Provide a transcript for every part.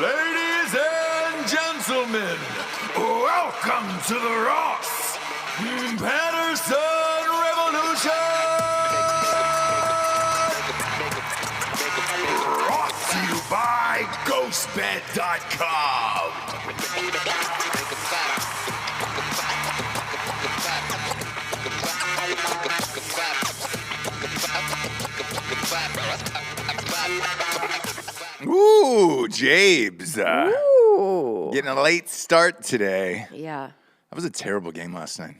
Ladies and gentlemen, welcome to the Ross Patterson Revolution! Brought to you by GhostBed.com! Ooh, Jabes. Ooh. Getting a late start today. Yeah. That was a terrible game last night.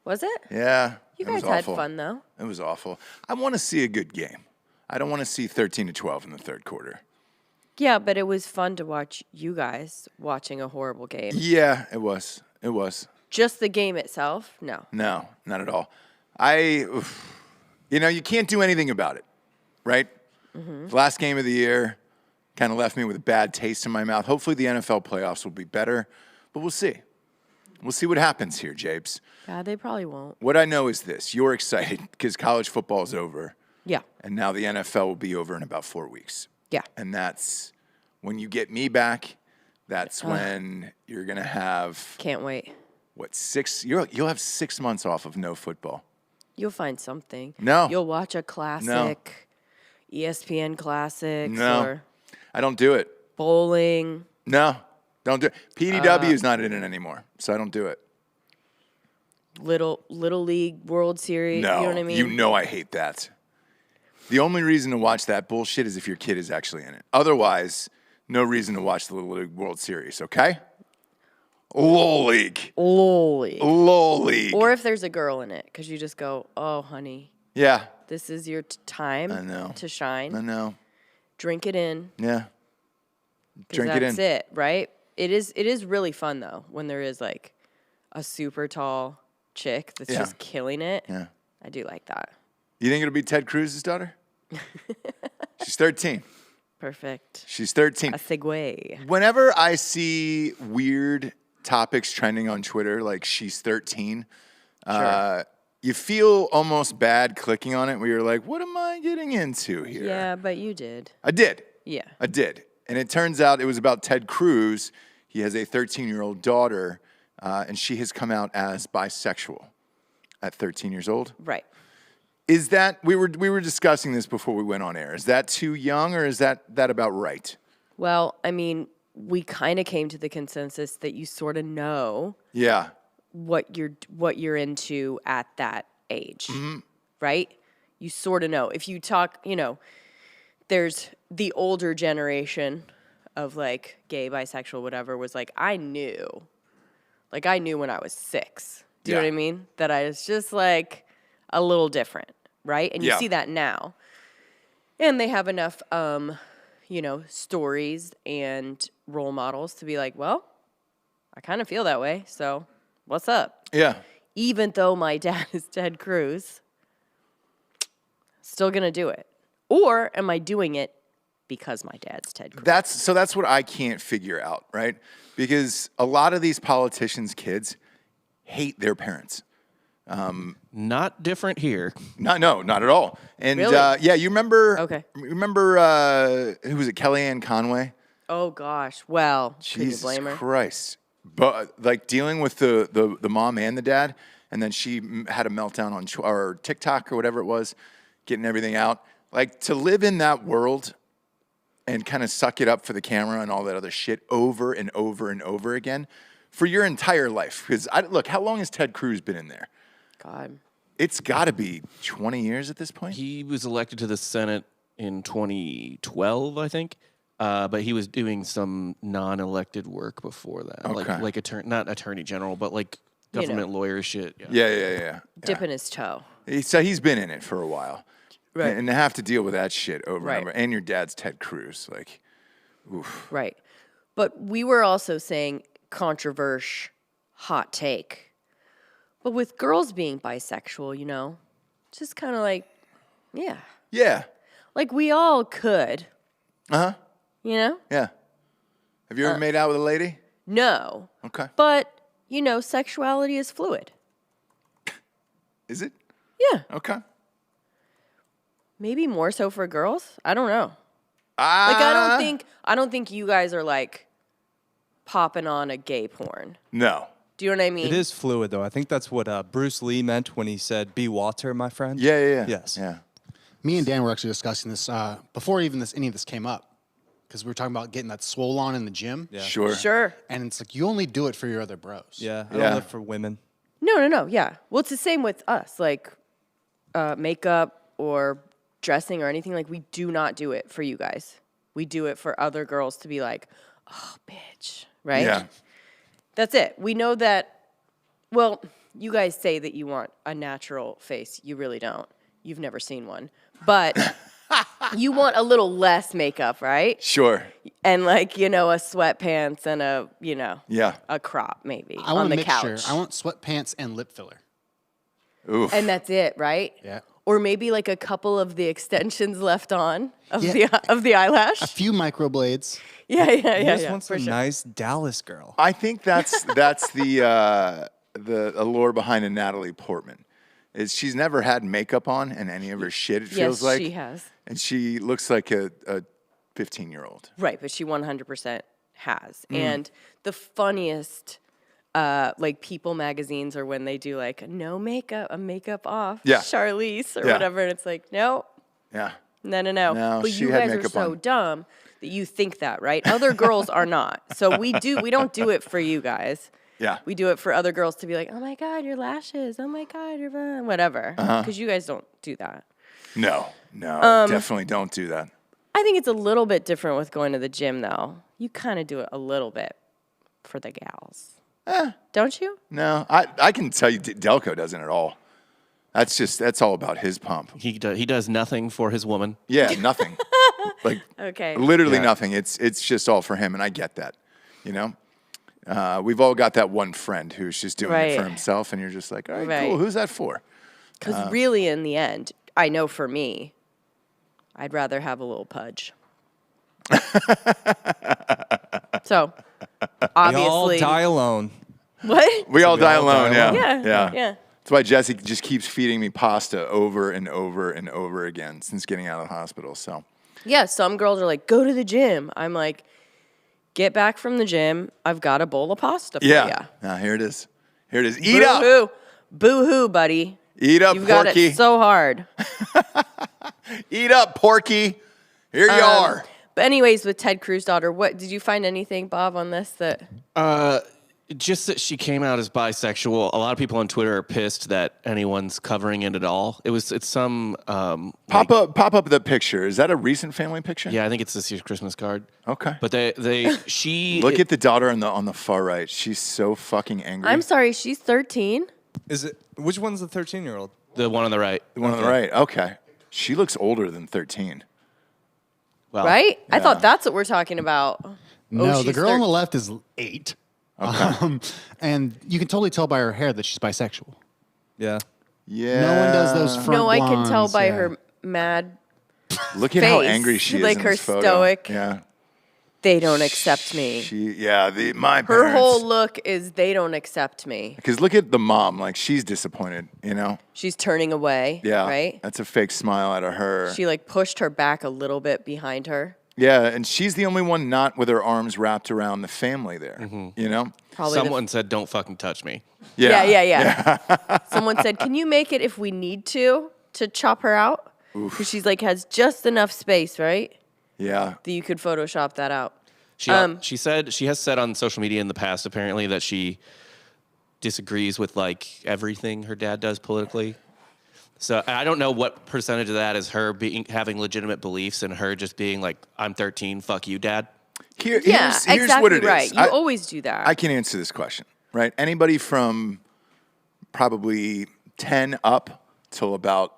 Was it? Yeah. You guys had fun, though. It was awful. I want to see a good game. I don't want to see 13-12 in the third quarter. Yeah, but it was fun to watch you guys watching a horrible game. Yeah, it was. It was. Just the game itself? No. No, not at all. You can't do anything about it, right? The last game of the year kind of left me with a bad taste in my mouth. Hopefully the NFL playoffs will be better, but we'll see. We'll see what happens here, Japes. Yeah, they probably won't. What I know is this. You're excited because college football is over. Yeah. And now the NFL will be over in about 4 weeks. Yeah. And that's when you get me back. That's when you're going to have, Can't wait. you'll have 6 months off of no football. You'll find something. No. You'll watch a classic, ESPN classics, No. or I don't do it. bowling. No, don't do it. PDW is not in it anymore, so I don't do it. Little League World Series. No, You know what I mean? you know I hate that. The only reason to watch that bullshit is if your kid is actually in it. Otherwise, no reason to watch the Little League World Series, okay? LOL League. LOL League. LOL League. Or if there's a girl in it, because you just go, oh, honey, Yeah, this is your time I know. to shine. I know. Drink it in. Yeah. 'Cause Drink it in. That's it, right? It is really fun, though, when there is, like, a super tall chick that's Yeah. just killing it. Yeah. I do like that. You think it'll be Ted Cruz's daughter? She's 13. Perfect. She's 13. A segue. Whenever I see weird topics trending on Twitter, like she's 13, Sure. you feel almost bad clicking on it where you're like, what am I getting into here? Yeah, but you did. I did. Yeah. I did. And it turns out it was about Ted Cruz. He has a 13-year-old daughter, and she has come out as bisexual at 13 years old. Right. Is that, we were discussing this before we went on air. Is that too young or is that about right? Well, I mean, we kind of came to the consensus that you sort of know Yeah. what you're into at that age, Mm-hmm. right? You sort of know. If you talk, there's the older generation of like gay, bisexual, whatever, was like, I knew when I was 6. Do you know Yeah. what I mean? That I was just like a little different, right? And you Yeah. see that now. And they have enough, stories and role models to be like, well, I kind of feel that way, so what's up? Yeah. Even though my dad is Ted Cruz, still gonna do it. Or am I doing it because my dad's Ted Cruz? That's what I can't figure out, right? Because a lot of these politicians' kids hate their parents. Not different here. Not at all. And Really? yeah, you remember? Okay. Remember who was it? Kellyanne Conway. Oh gosh, well, can you Jesus blame her? Christ! But like dealing with the mom and the dad, and then she had a meltdown on or TikTok or whatever it was, getting everything out. Like to live in that world and kind of suck it up for the camera and all that other shit over and over and over again for your entire life. Because look, how long has Ted Cruz been in there? God. It's got to be 20 years at this point. He was elected to the Senate in 2012, I think. But he was doing some non-elected work before that, Okay. like not attorney general, but like government lawyer shit. Yeah. Dipping his toe. So he's been in it for a while. Right. And to have to deal with that shit over Right. and over. And your dad's Ted Cruz. Like, oof. Right. But we were also saying controversial, hot take. But with girls being bisexual, just kind of like, yeah. Yeah. Like we all could. Uh-huh. Yeah. Have you ever made out with a lady? No. Okay. But, sexuality is fluid. Is it? Yeah. Okay. Maybe more so for girls. I don't know. I don't think you guys are like popping on a gay porn. No. Do you know what I mean? It is fluid, though. I think that's what Bruce Lee meant when he said, "Be water, my friend." Yeah. Yes. Yeah. Me and Dan were actually discussing this before even any of this came up, because we were talking about getting that swole on in the gym. Yeah. Sure. And it's like, you only do it for your other bros. Yeah. I Yeah. don't live for women. No. Yeah. Well, it's the same with us. Like makeup or dressing or anything. Like we do not do it for you guys. We do it for other girls to be like, oh, bitch. Right? Yeah. That's it. We know that, well, you guys say that you want a natural face. You really don't. You've never seen one. But you want a little less makeup, right? Sure. And like, a sweatpants and Yeah. a crop maybe I on want the a mixture. couch. I want sweatpants and lip filler. Oof. And that's it, right? Yeah. Or maybe like a couple of the extensions left on of Yeah. the eyelash. A few microblades. Yeah. You just want For some sure. nice Dallas girl. I think that's the allure behind a Natalie Portman. Is she's never had makeup on in any of her shit, it feels Yes, like. she has. And she looks like a 15-year-old. Right, but she 100% has. Mm. And the funniest, like People magazines are when they do like no makeup, a makeup off, Yeah. Charlize or Yeah. whatever, and it's like no. Yeah. No. No, But she you had guys are makeup so on. dumb that you think that, right? Other girls are not. So we don't do it for you guys. Yeah. We do it for other girls to be like, oh my God, your lashes. Oh my God, your whatever. Because you guys don't do that. No, definitely don't do that. I think it's a little bit different with going to the gym, though. You kind of do it a little bit for the gals. Don't you? No, I can tell you Delco doesn't at all. That's all about his pump. He does nothing for his woman. Yeah, nothing. Like Okay. literally Yeah. nothing. It's just all for him, and I get that. We've all got that one friend who's just doing it for Right. himself, and you're just like, all right, Right. cool. Who's that for? Because really, in the end, I know for me, I'd rather have a little pudge. So, We all obviously. die alone. What? We all die all die alone. Yeah. alone. Yeah. That's why Jesse just keeps feeding me pasta over and over and over again since getting out of the hospital. So Yeah, some girls are like, go to the gym. I'm like, get back from the gym. I've got a bowl of pasta for you. yeah. Now here it is. Here it is. Eat up. Boo-hoo. Boo-hoo, buddy. Eat up, You've got Porky. it so hard. Eat up, Porky. Here you are. But anyways, with Ted Cruz' daughter, what did you find anything, Bob, on this that Just that she came out as bisexual. A lot of people on Twitter are pissed that anyone's covering it at all. It's some Pop up the picture. Is that a recent family picture? yeah, I think it's this year's Christmas card. Okay. But she Look at the daughter on the far right. She's so fucking angry. I'm sorry, she's 13. Is it? Which one's the 13-year-old? the one on the right. The one on the right. Okay. She looks older than 13. Well, Right? I thought that's what we're talking about. No, the she's girl on the left is 8. Okay. And you can totally tell by her hair that she's bisexual. Yeah. Yeah. No one does those front No, I can tell blondes, by yeah. her mad. Look at how face. angry she is. Like in her this photo. stoic. Yeah. They don't accept me. My Her parents. whole look is they don't accept me. Because look at the mom. Like, she's disappointed, She's turning away. Yeah. Right? That's a fake smile out of her. She like pushed her back a little bit behind her. Yeah, and she's the only one not with her arms wrapped around the family there. Probably the- someone said, "Don't fucking touch me." Yeah. Someone said, "Can you make it if we need to chop her out?" Because she's like has just enough space, right? Yeah. That you could Photoshop that out. She said she has said on social media in the past apparently that she disagrees with like everything her dad does politically. So I don't know what percentage of that is her having legitimate beliefs and her just being like, "I'm 13, fuck you, dad." Here's Exactly what it is. right. You always do that. I can answer this question, right? Anybody from probably 10 up till about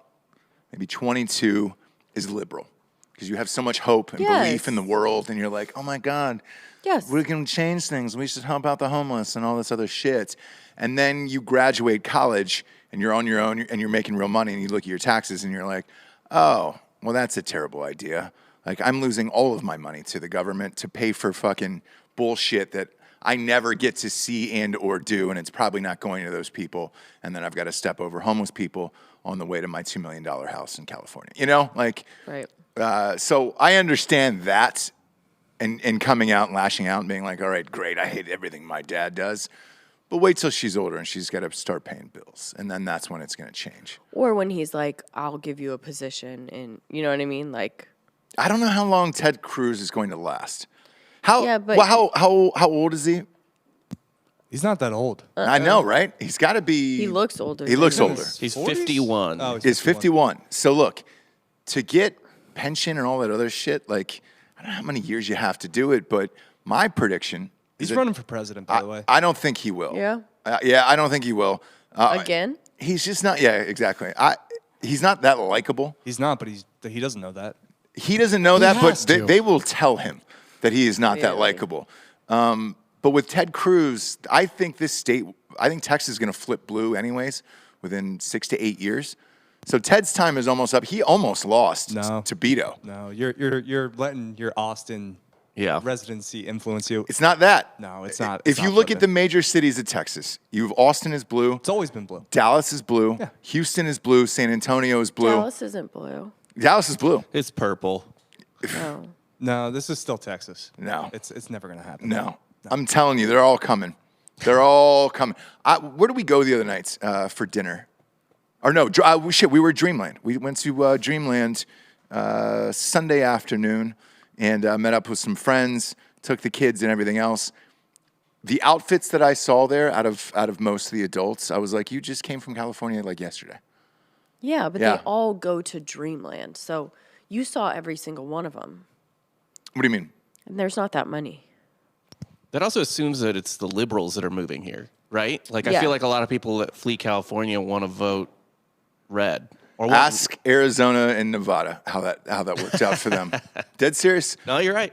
maybe 22 is liberal because you have so much hope and belief Yes. in the world, and you're like, oh my God, Yes. we can change things. We should help out the homeless and all this other shit. And then you graduate college and you're on your own and you're making real money, and you look at your taxes and you're like, oh, well, that's a terrible idea. Like, I'm losing all of my money to the government to pay for fucking bullshit that I never get to see and or do, and it's probably not going to those people. And then I've got to step over homeless people. on the way to my $2 million house in California. You know, like, Right. so I understand that and coming out and lashing out and being like, all right, great, I hate everything my dad does. But wait till she's older and she's got to start paying bills. And then that's when it's going to change. Or when he's like, I'll give you a position in, you know what I mean? Like, I don't know how long Ted Cruz is going to last. How, Yeah, but- well, how old is he? He's not that old. I know, right? He's got to be. he looks older. He looks than older. He's 40s? 51. Oh, Is 51. So look, to get pension and all that other shit, like, I don't know how many years you have to do it, but my prediction He's is that running for president, by the way. I don't think he will. Yeah? Yeah, I don't think he will. Again? He's just not. Yeah, exactly. He's not that likable. He's not, but he doesn't know that. He doesn't know that, has but to. they will tell him that he is not that Really? likable. But with Ted Cruz, I think Texas is going to flip blue anyways within 6 to 8 years. So Ted's time is almost up. He almost lost No. to Beto. No, you're letting your Austin residency influence you. It's not that. No, it's not. If It's you not look at the flipping. major cities of Texas, Austin is blue, It's always been blue. Dallas is blue, Yeah. Houston is blue, San Antonio is blue. Dallas isn't blue. Dallas is blue. It's purple. Oh. No, this is still Texas. No. It's never gonna happen. No. I'm telling you, they're all coming. They're all coming. Where did we go the other nights for dinner? Or no, we were at Dreamland. We went to Dreamland Sunday afternoon and met up with some friends, took the kids and everything else. The outfits that I saw there out of most of the adults, I was like, you just came from California like yesterday. Yeah, but Yeah. they all go to Dreamland. So you saw every single one of them. What do you mean? And there's not that many. That also assumes that it's the liberals that are moving here, right? Like, I Yeah. feel like a lot of people that flee California want to vote red. Or want- Ask Arizona and Nevada how that worked out for them. Dead serious? No, you're right.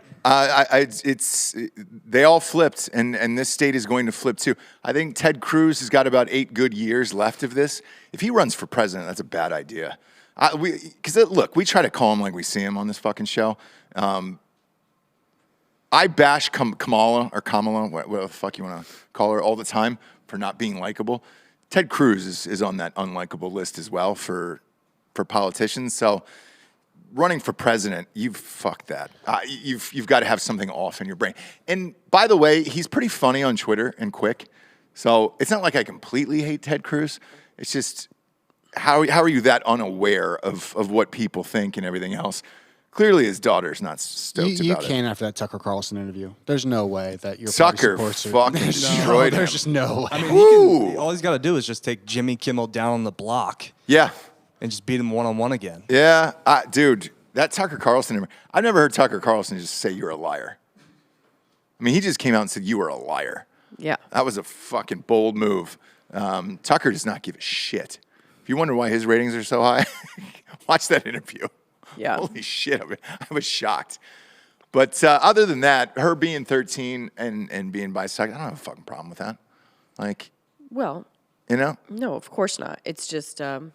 They all flipped, and this state is going to flip too. I think Ted Cruz has got about 8 good years left of this. If he runs for president, that's a bad idea. Look, we try to call him like we see him on this fucking show. I bash Kamala, whatever the fuck you want to call her, all the time for not being likable. Ted Cruz is on that unlikable list as well for politicians. So running for president, you fuck that. You've got to have something off in your brain. And by the way, he's pretty funny on Twitter and quick. So it's not like I completely hate Ted Cruz. It's just how are you that unaware of what people think and everything else? Clearly, his daughter's not stoked You about it. can't after that Tucker Carlson interview. There's no way that your Tucker party supports her. fucking destroyed him. There's just no way. I mean, Ooh. all he's got to do is just take Jimmy Kimmel down on the block Yeah. and just beat him one-on-one again. Yeah, dude, that Tucker Carlson. I've never heard Tucker Carlson just say you're a liar. I mean, he just came out and said you were a liar. Yeah. That was a fucking bold move. Tucker does not give a shit. If you wonder why his ratings are so high, watch that interview. Yeah. Holy shit, I was shocked. But other than that, her being 13 and being bisexual, I don't have a fucking problem with that. Like, Well, you know? no, of course not. It's just, you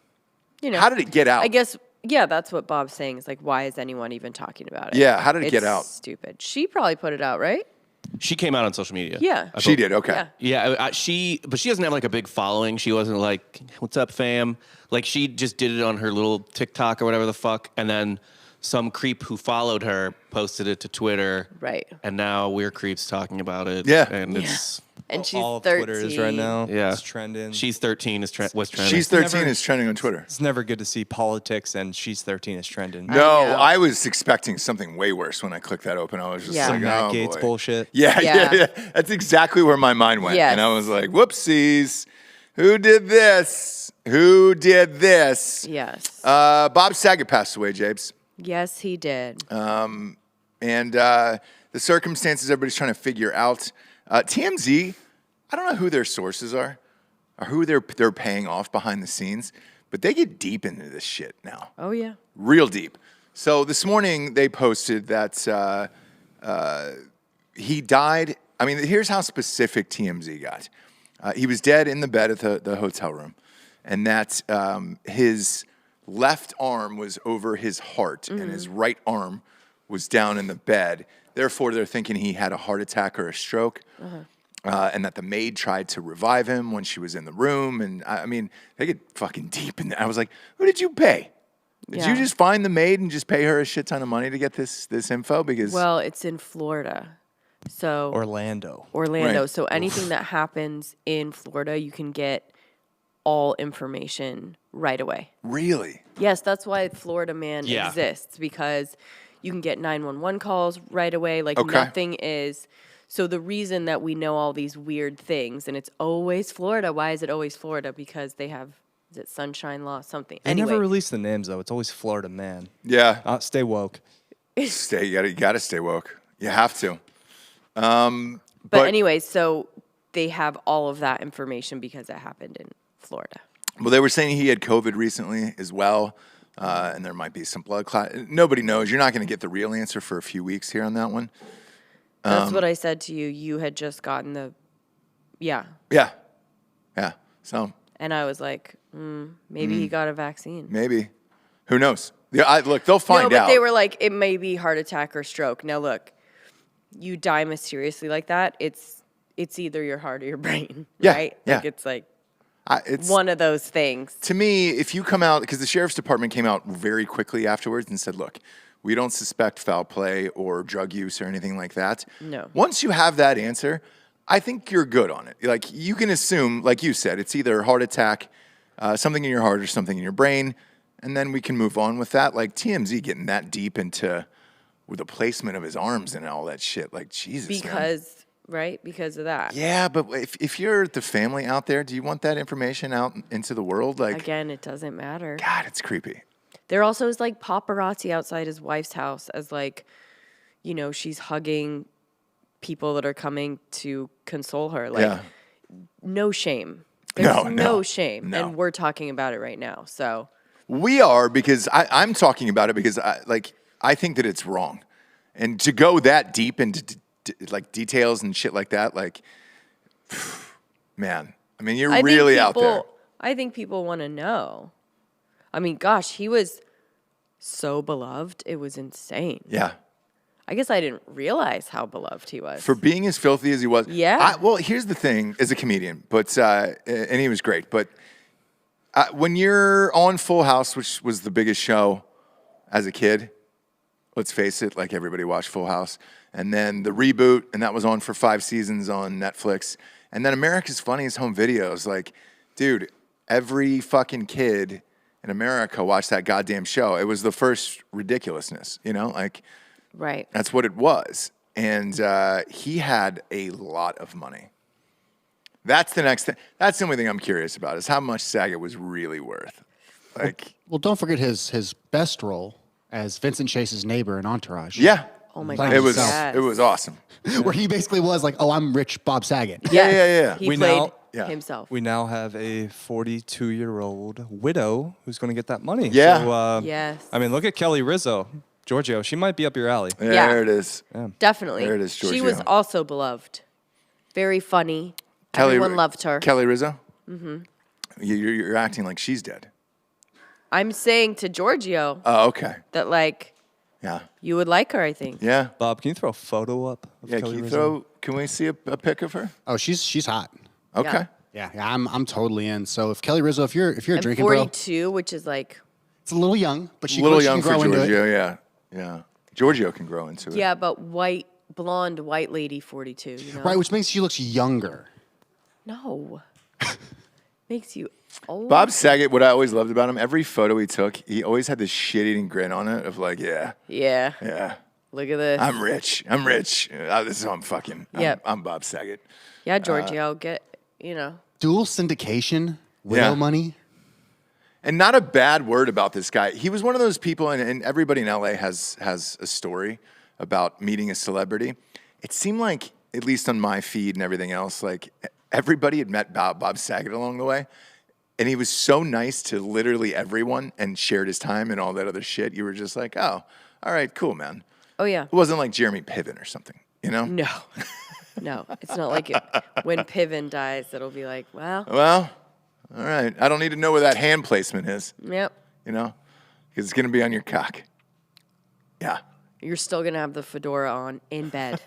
know. How did it get out? I guess, yeah, that's what Bob's saying. Is like, why is anyone even talking about it? Yeah, how did it get It's out? Stupid. She probably put it out, right? She came out on social media. Yeah. She did, okay. Yeah. Yeah, but she doesn't have like a big following. She wasn't like, "What's up, fam?" Like, she just did it on her little TikTok or whatever the fuck, and then some creep who followed her posted it to Twitter. Right. And now we're creeps talking about it. Yeah. And it's And she's all of 13. Twitter is right now. Yeah. It's trending. she's 13 was trending. She's 13 never- is trending on Twitter. It's never good to see politics and she's 13 is trending. No, know. I was expecting something way worse when I clicked that open. I was just Yeah. like, Matt oh, Gates boy. bullshit. Yeah, Yeah. yeah. That's exactly where my mind went. Yes. And I was like, whoopsies. Who did this? Who did this? Yes. Bob Saget passed away, Jabes. Yes, he did. And the circumstances everybody's trying to figure out. TMZ, I don't know who their sources are or who they're paying off behind the scenes, but they get deep into this shit now. Oh, yeah. Real deep. So this morning they posted that he died. I mean, here's how specific TMZ got. He was dead in the bed at the hotel room, and that his left arm was over his heart, and his right arm was down in the bed. Therefore, they're thinking he had a heart attack or a stroke. and that the maid tried to revive him when she was in the room. And I mean, they get fucking deep in there. I was like, who did you pay? Did you just find the maid and just pay her a shit ton of money to get this info? Because Well, it's in Florida. So Orlando. Right. So anything that happens in Florida, you can get all information right away. really, Yes, that's why Florida Man Yeah. exists, because you can get 911 calls right away. Like Okay. nothing is. So the reason that we know all these weird things, and it's always Florida. Why is it always Florida? Because they have, is it Sunshine Law, something? They Anyway, never release the names though. It's always Florida Man. yeah. Stay woke. You gotta stay woke. You have to. but anyway, so they have all of that information because it happened in Florida. Well, they were saying he had COVID recently as well, and there might be some blood clot. Nobody knows. You're not going to get the real answer for a few weeks here on that one. That's what I said to you. You had just gotten the, yeah. Yeah. So And I was like, maybe he got a vaccine. maybe, who knows? Yeah, look, they'll find No, but out. they were like, it may be heart attack or stroke. Now look, you die mysteriously like that. It's either your heart or your brain, Yeah, right? yeah. Like it's like It's one of those things. to me, if you come out, because the sheriff's department came out very quickly afterwards and said, look, we don't suspect foul play or drug use or anything like that. No. Once you have that answer, I think you're good on it. Like, you can assume, like you said, it's either a heart attack, something in your heart or something in your brain, and then we can move on with that. Like, TMZ getting that deep into with the placement of his arms and all that shit. Like, Jesus, man. Because of that. Yeah, but if you're the family out there, do you want that information out into the world? Like, Again, it doesn't matter. God, it's creepy. There also is like paparazzi outside his wife's house as like, she's hugging people that are coming to console her. Like, Yeah. no shame. There's No, shame. no. And we're talking about it right now. So We are, because I'm talking about it because I think that it's wrong. And to go that deep into like details and shit like that, like, man, I mean, you're really out there. I think people want to know. I mean, gosh, he was so beloved. It was insane. Yeah. I guess I didn't realize how beloved he was. For being as filthy as he was. Yeah. Well, here's the thing as a comedian, but and he was great. But when you're on Full House, which was the biggest show as a kid, let's face it, like everybody watched Full House. And then the reboot, and that was on for 5 seasons on Netflix. And then America's Funniest Home Videos. Like, dude, every fucking kid in America watched that goddamn show. It was the first ridiculousness, like right. that's what it was. And he had a lot of money. That's the next thing. That's the only thing I'm curious about is how much Saget was really worth. Like, Well, don't forget his best role as Vincent Chase's neighbor in Entourage. yeah. Oh my Like god. It was yes. it was awesome. Where he basically was like, oh, I'm rich Bob Saget. Yes. Yeah. He We played now- Yeah. himself. We now have a 42-year-old widow who's going to get that money. Yeah. So, Yes. I mean, look at Kelly Rizzo. Giorgio, she might be up your alley. There Yeah. it is. Definitely. There it is, She was Giorgio. also beloved. Very funny. Everyone loved her. Kelly Rizzo? Mm-hmm. You're acting like she's dead. I'm saying to Giorgio Oh, okay. that like Yeah. you would like her, I think. Yeah. Bob, can you throw a photo up of Yeah. Kelly Can you Rizzo? can we see a pic of her? Oh, she's hot. Okay. Yeah. Yeah, I'm totally in. So if Kelly Rizzo, if you're a And drinking bro, 42, which is like, it's a little young, but A little young can for grow into it. Giorgio, yeah. Yeah. Giorgio can grow into it. yeah, but blonde, white lady 42, Right, which makes she looks younger. No. Makes you old. Bob Saget, what I always loved about him, every photo he took, he always had this shit-eating grin on it of like, yeah, Yeah. Look at this. I'm rich. This is how I'm fucking. Yep. I'm Bob Saget. Yeah, Giorgio, get. Dual syndication, widow Yeah. money. And not a bad word about this guy. He was one of those people, and everybody in LA has a story about meeting a celebrity. It seemed like, at least on my feed and everything else, like everybody had met Bob Saget along the way. And he was so nice to literally everyone and shared his time and all that other shit. You were just like, oh, all right, cool, man. Oh, yeah. It wasn't like Jeremy Piven or something, No. No. It's not like when Piven dies, it'll be like, well, Well, all right. I don't need to know where that hand placement is, yep. because it's going to be on your cock. Yeah. You're still going to have the fedora on in bed.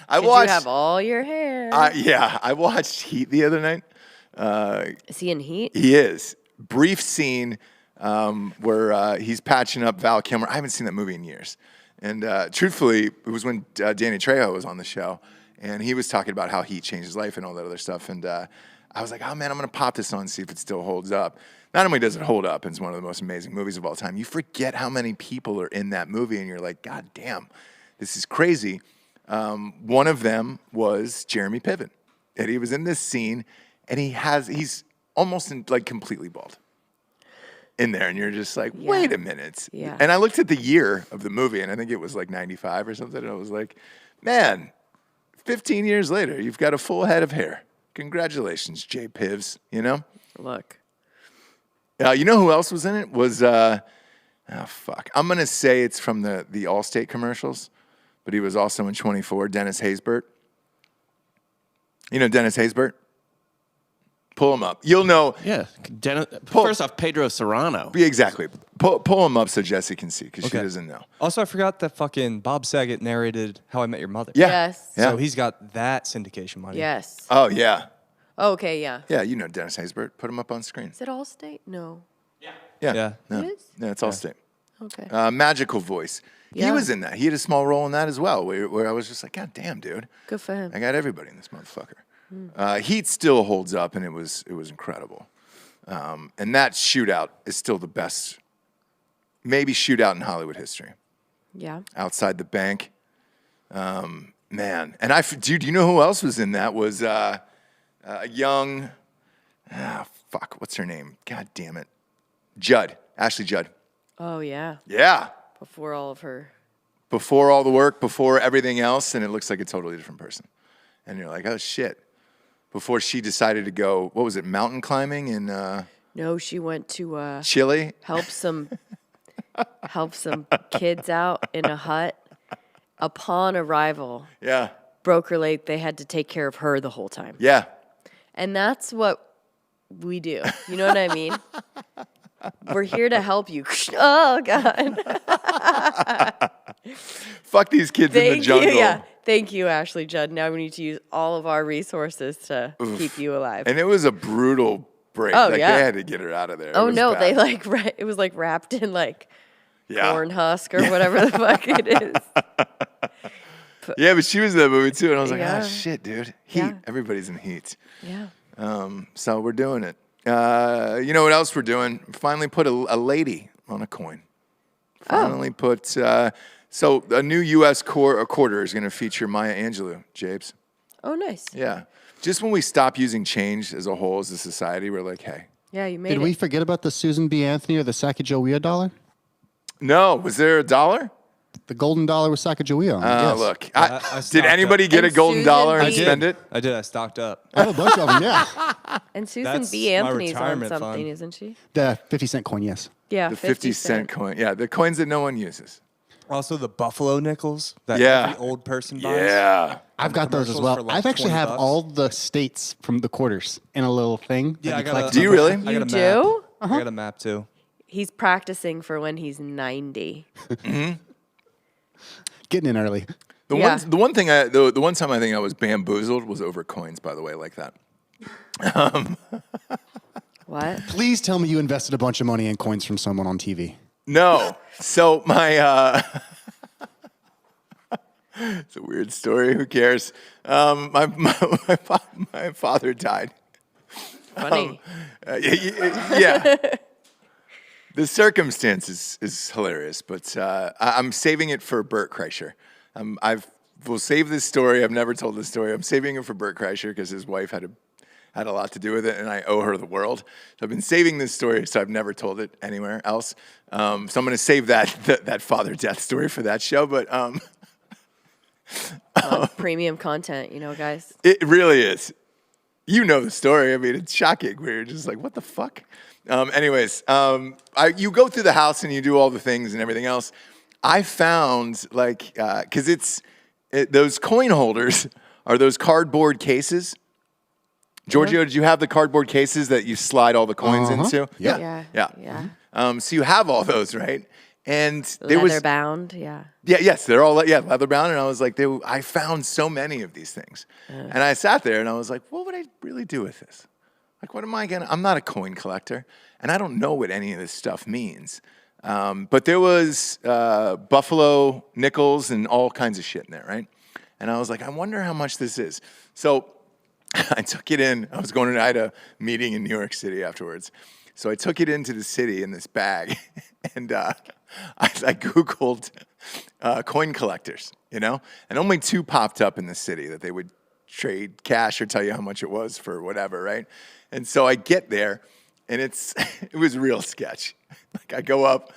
I Did watched. you have all your hair? Yeah, I watched Heat the other night. Is he in Heat? He is. Brief scene where he's patching up Val Kilmer. I haven't seen that movie in years. And truthfully, it was when Danny Trejo was on the show. And he was talking about how Heat changed his life and all that other stuff. And I was like, oh, man, I'm going to pop this on and see if it still holds up. Not only does it hold up, it's one of the most amazing movies of all time. You forget how many people are in that movie. And you're like, God damn, this is crazy. One of them was Jeremy Piven. And he was in this scene. And he's almost completely bald in there. And you're just like, wait a minute. Yeah. And I looked at the year of the movie, and I think it was like 95 or something. And I was like, man, 15 years later, you've got a full head of hair. Congratulations, Jay Pivs, you know? Look. You know who else was in it? Was, fuck. I'm going to say it's from the Allstate commercials, but he was also in 24, Dennis Haysbert. You know Dennis Haysbert? Pull him up. You'll know. Yeah. First off, Pedro Serrano. Yeah, exactly. Pull him up so Jesse can see, because she doesn't know. Also, I forgot that fucking Bob Saget narrated How I Met Your Mother. Yeah. Yes. Yeah. So he's got that syndication money. Yes. Oh, yeah. Okay, yeah. Yeah, you know Dennis Haysbert. Put him up on screen. Is it Allstate? No. Yeah. Yeah. No. It is? No, it's Allstate. Okay. Magical voice. He Yeah. was in that. He had a small role in that as well, where I was just like, God damn, dude. Good for him. I got everybody in this motherfucker. Heat still holds up, and it was incredible. And that shootout is still the best, maybe shootout in Hollywood history. Yeah. Outside the bank, man. And dude, you know who else was in that? Was a young, what's her name? God damn it, Ashley Judd. Oh, yeah. Yeah. Before all of her. Before all the work, before everything else, and it looks like a totally different person. And you're like, oh shit. Before she decided to go, what was it, mountain climbing in No, she went to Chile? help some kids out in a hut. Upon arrival, Yeah. broke her leg. They had to take care of her the whole time. Yeah. And that's what we do. You know what I mean? We're here to help you. Oh, God. Fuck these kids in the jungle. Yeah. Thank you, Ashley Judd. Now we need to use all of our resources to keep you alive. And it was a brutal break. Oh, They yeah. had to get her out of there. Oh, It was no. bad. They it was wrapped in yeah. corn husk or whatever the fuck it is. Yeah, but she was in that movie too. And I was like, Yeah. oh, shit, dude. Heat. Yeah. Everybody's in Heat. Yeah. So we're doing it. You know what else we're doing? Finally put a lady on a coin. Finally put... so a new U.S. quarter is going to feature Maya Angelou, Jabes. Oh, nice. Yeah. Just when we stop using change as a whole, as a society, we're like, hey. Yeah, you made Did it. we forget about the Susan B. Anthony or the Sacagawea dollar? No, was there a dollar? The golden dollar was Sacagawea. Oh, look. I Did stocked anybody up. get a And golden Susan dollar and B. spend it? I did. I stocked up. I have a bunch of them, yeah. And Susan That's B. my Anthony's on retirement something, fund. isn't she? The 50-cent coin, yes. Yeah, The 50-cent coin. Yeah, the coins that no one uses. Also, the Buffalo nickels that Yeah. every old person buys. Yeah. I've got those as commercials for well. like I've actually 20 have bucks. all the states from the quarters in a little thing. Yeah, that I you got collect Do you on- really? I got You a map. do? I got a map too. He's practicing for when he's 90. Getting in early. The Yeah. one time I think I was bamboozled was over coins, by the way, like that. What? Please tell me you invested a bunch of money in coins from someone on TV. No. So my it's a weird story. Who cares? My father died. Funny. Yeah. The circumstance is hilarious, but I'm saving it for Bert Kreischer. We'll save this story. I've never told this story. I'm saving it for Bert Kreischer because his wife had a lot to do with it, and I owe her the world. So I've been saving this story, so I've never told it anywhere else. So I'm going to save that father death story for that show. But Premium content, guys. it really is. You know the story. I mean, it's shocking. We're just like, what the fuck? Anyways, you go through the house and you do all the things and everything else. I found because those coin holders are those cardboard cases. Giorgio, did you have the cardboard cases that you slide all the coins into? Yeah. Yeah. So you have all those, right? And there was Leather bound, yeah. yes, they're all leather bound, and I was like, I found so many of these things, and I sat there and I was like, what would I really do with this? Like, what am I gonna? I'm not a coin collector, and I don't know what any of this stuff means. But there was buffalo nickels and all kinds of shit in there, right? And I was like, I wonder how much this is. So I took it in. I had a meeting in New York City afterwards. So I took it into the city in this bag, and I Googled coin collectors, and only 2 popped up in the city that they would trade cash or tell you how much it was for whatever, right? And so I get there, and it was real sketch. Like I go up,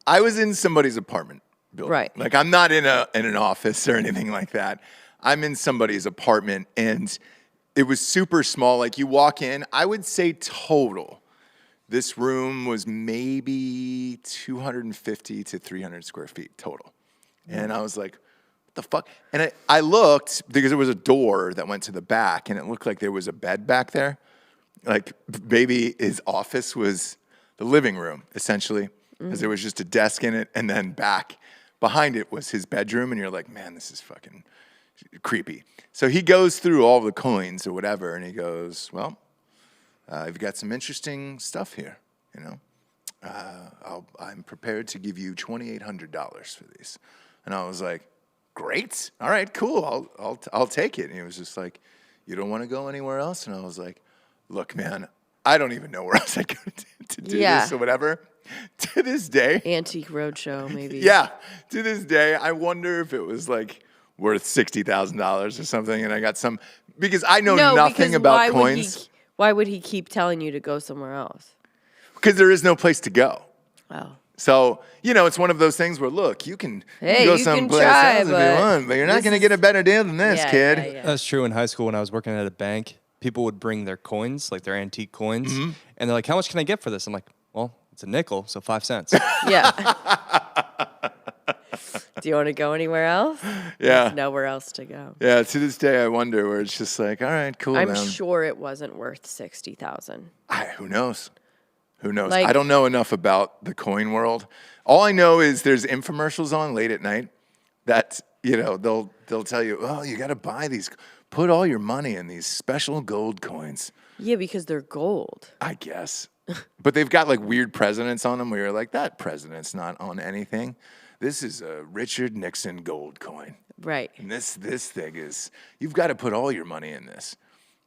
I was in somebody's apartment building. Right. Like I'm not in an office or anything like that. I'm in somebody's apartment, and it was super small. Like you walk in, I would say total, this room was maybe 250 to 300 square feet total. And I was like, what the fuck? And I looked because there was a door that went to the back, and it looked like there was a bed back there. Like maybe his office was the living room, essentially, because there was just a desk in it, and then back behind it was his bedroom, and you're like, man, this is fucking creepy. So he goes through all the coins or whatever, and he goes, well, I've got some interesting stuff here, I'm prepared to give you $2,800 for these. And I was like, great. All right, cool. I'll take it. And he was just like, you don't want to go anywhere else? And I was like, look, man, I don't even know where else I go to do this or whatever. To this day. Antique Roadshow, maybe. Yeah. To this day, I wonder if it was like worth $60,000 or something. And I got some, because I know nothing about coins. Why would he keep telling you to go somewhere else? Because there is no place to go. Oh. So, it's one of those things where, look, you can go you can someplace try, else if you want, but you're not going to get a better deal than this, kid. Yeah. That's true in high school when I was working at a bank. People would bring their coins, like their antique coins, and they're like, how much can I get for this? I'm like, well, it's a nickel, so 5 cents. Yeah. Do you want to go anywhere else? Yeah. There's nowhere else to go. Yeah, to this day, I wonder where it's just like, all right, cool, I'm man. sure it wasn't worth $60,000. Who knows? Who knows? Like- I don't know enough about the coin world. All I know is there's infomercials on late at night that, they'll tell you, oh, you got to buy these. Put all your money in these special gold coins. Yeah, because they're gold. I guess. But they've got like weird presidents on them where you're like, that president's not on anything. This is a Richard Nixon gold coin. Right. And this thing is, you've got to put all your money in this.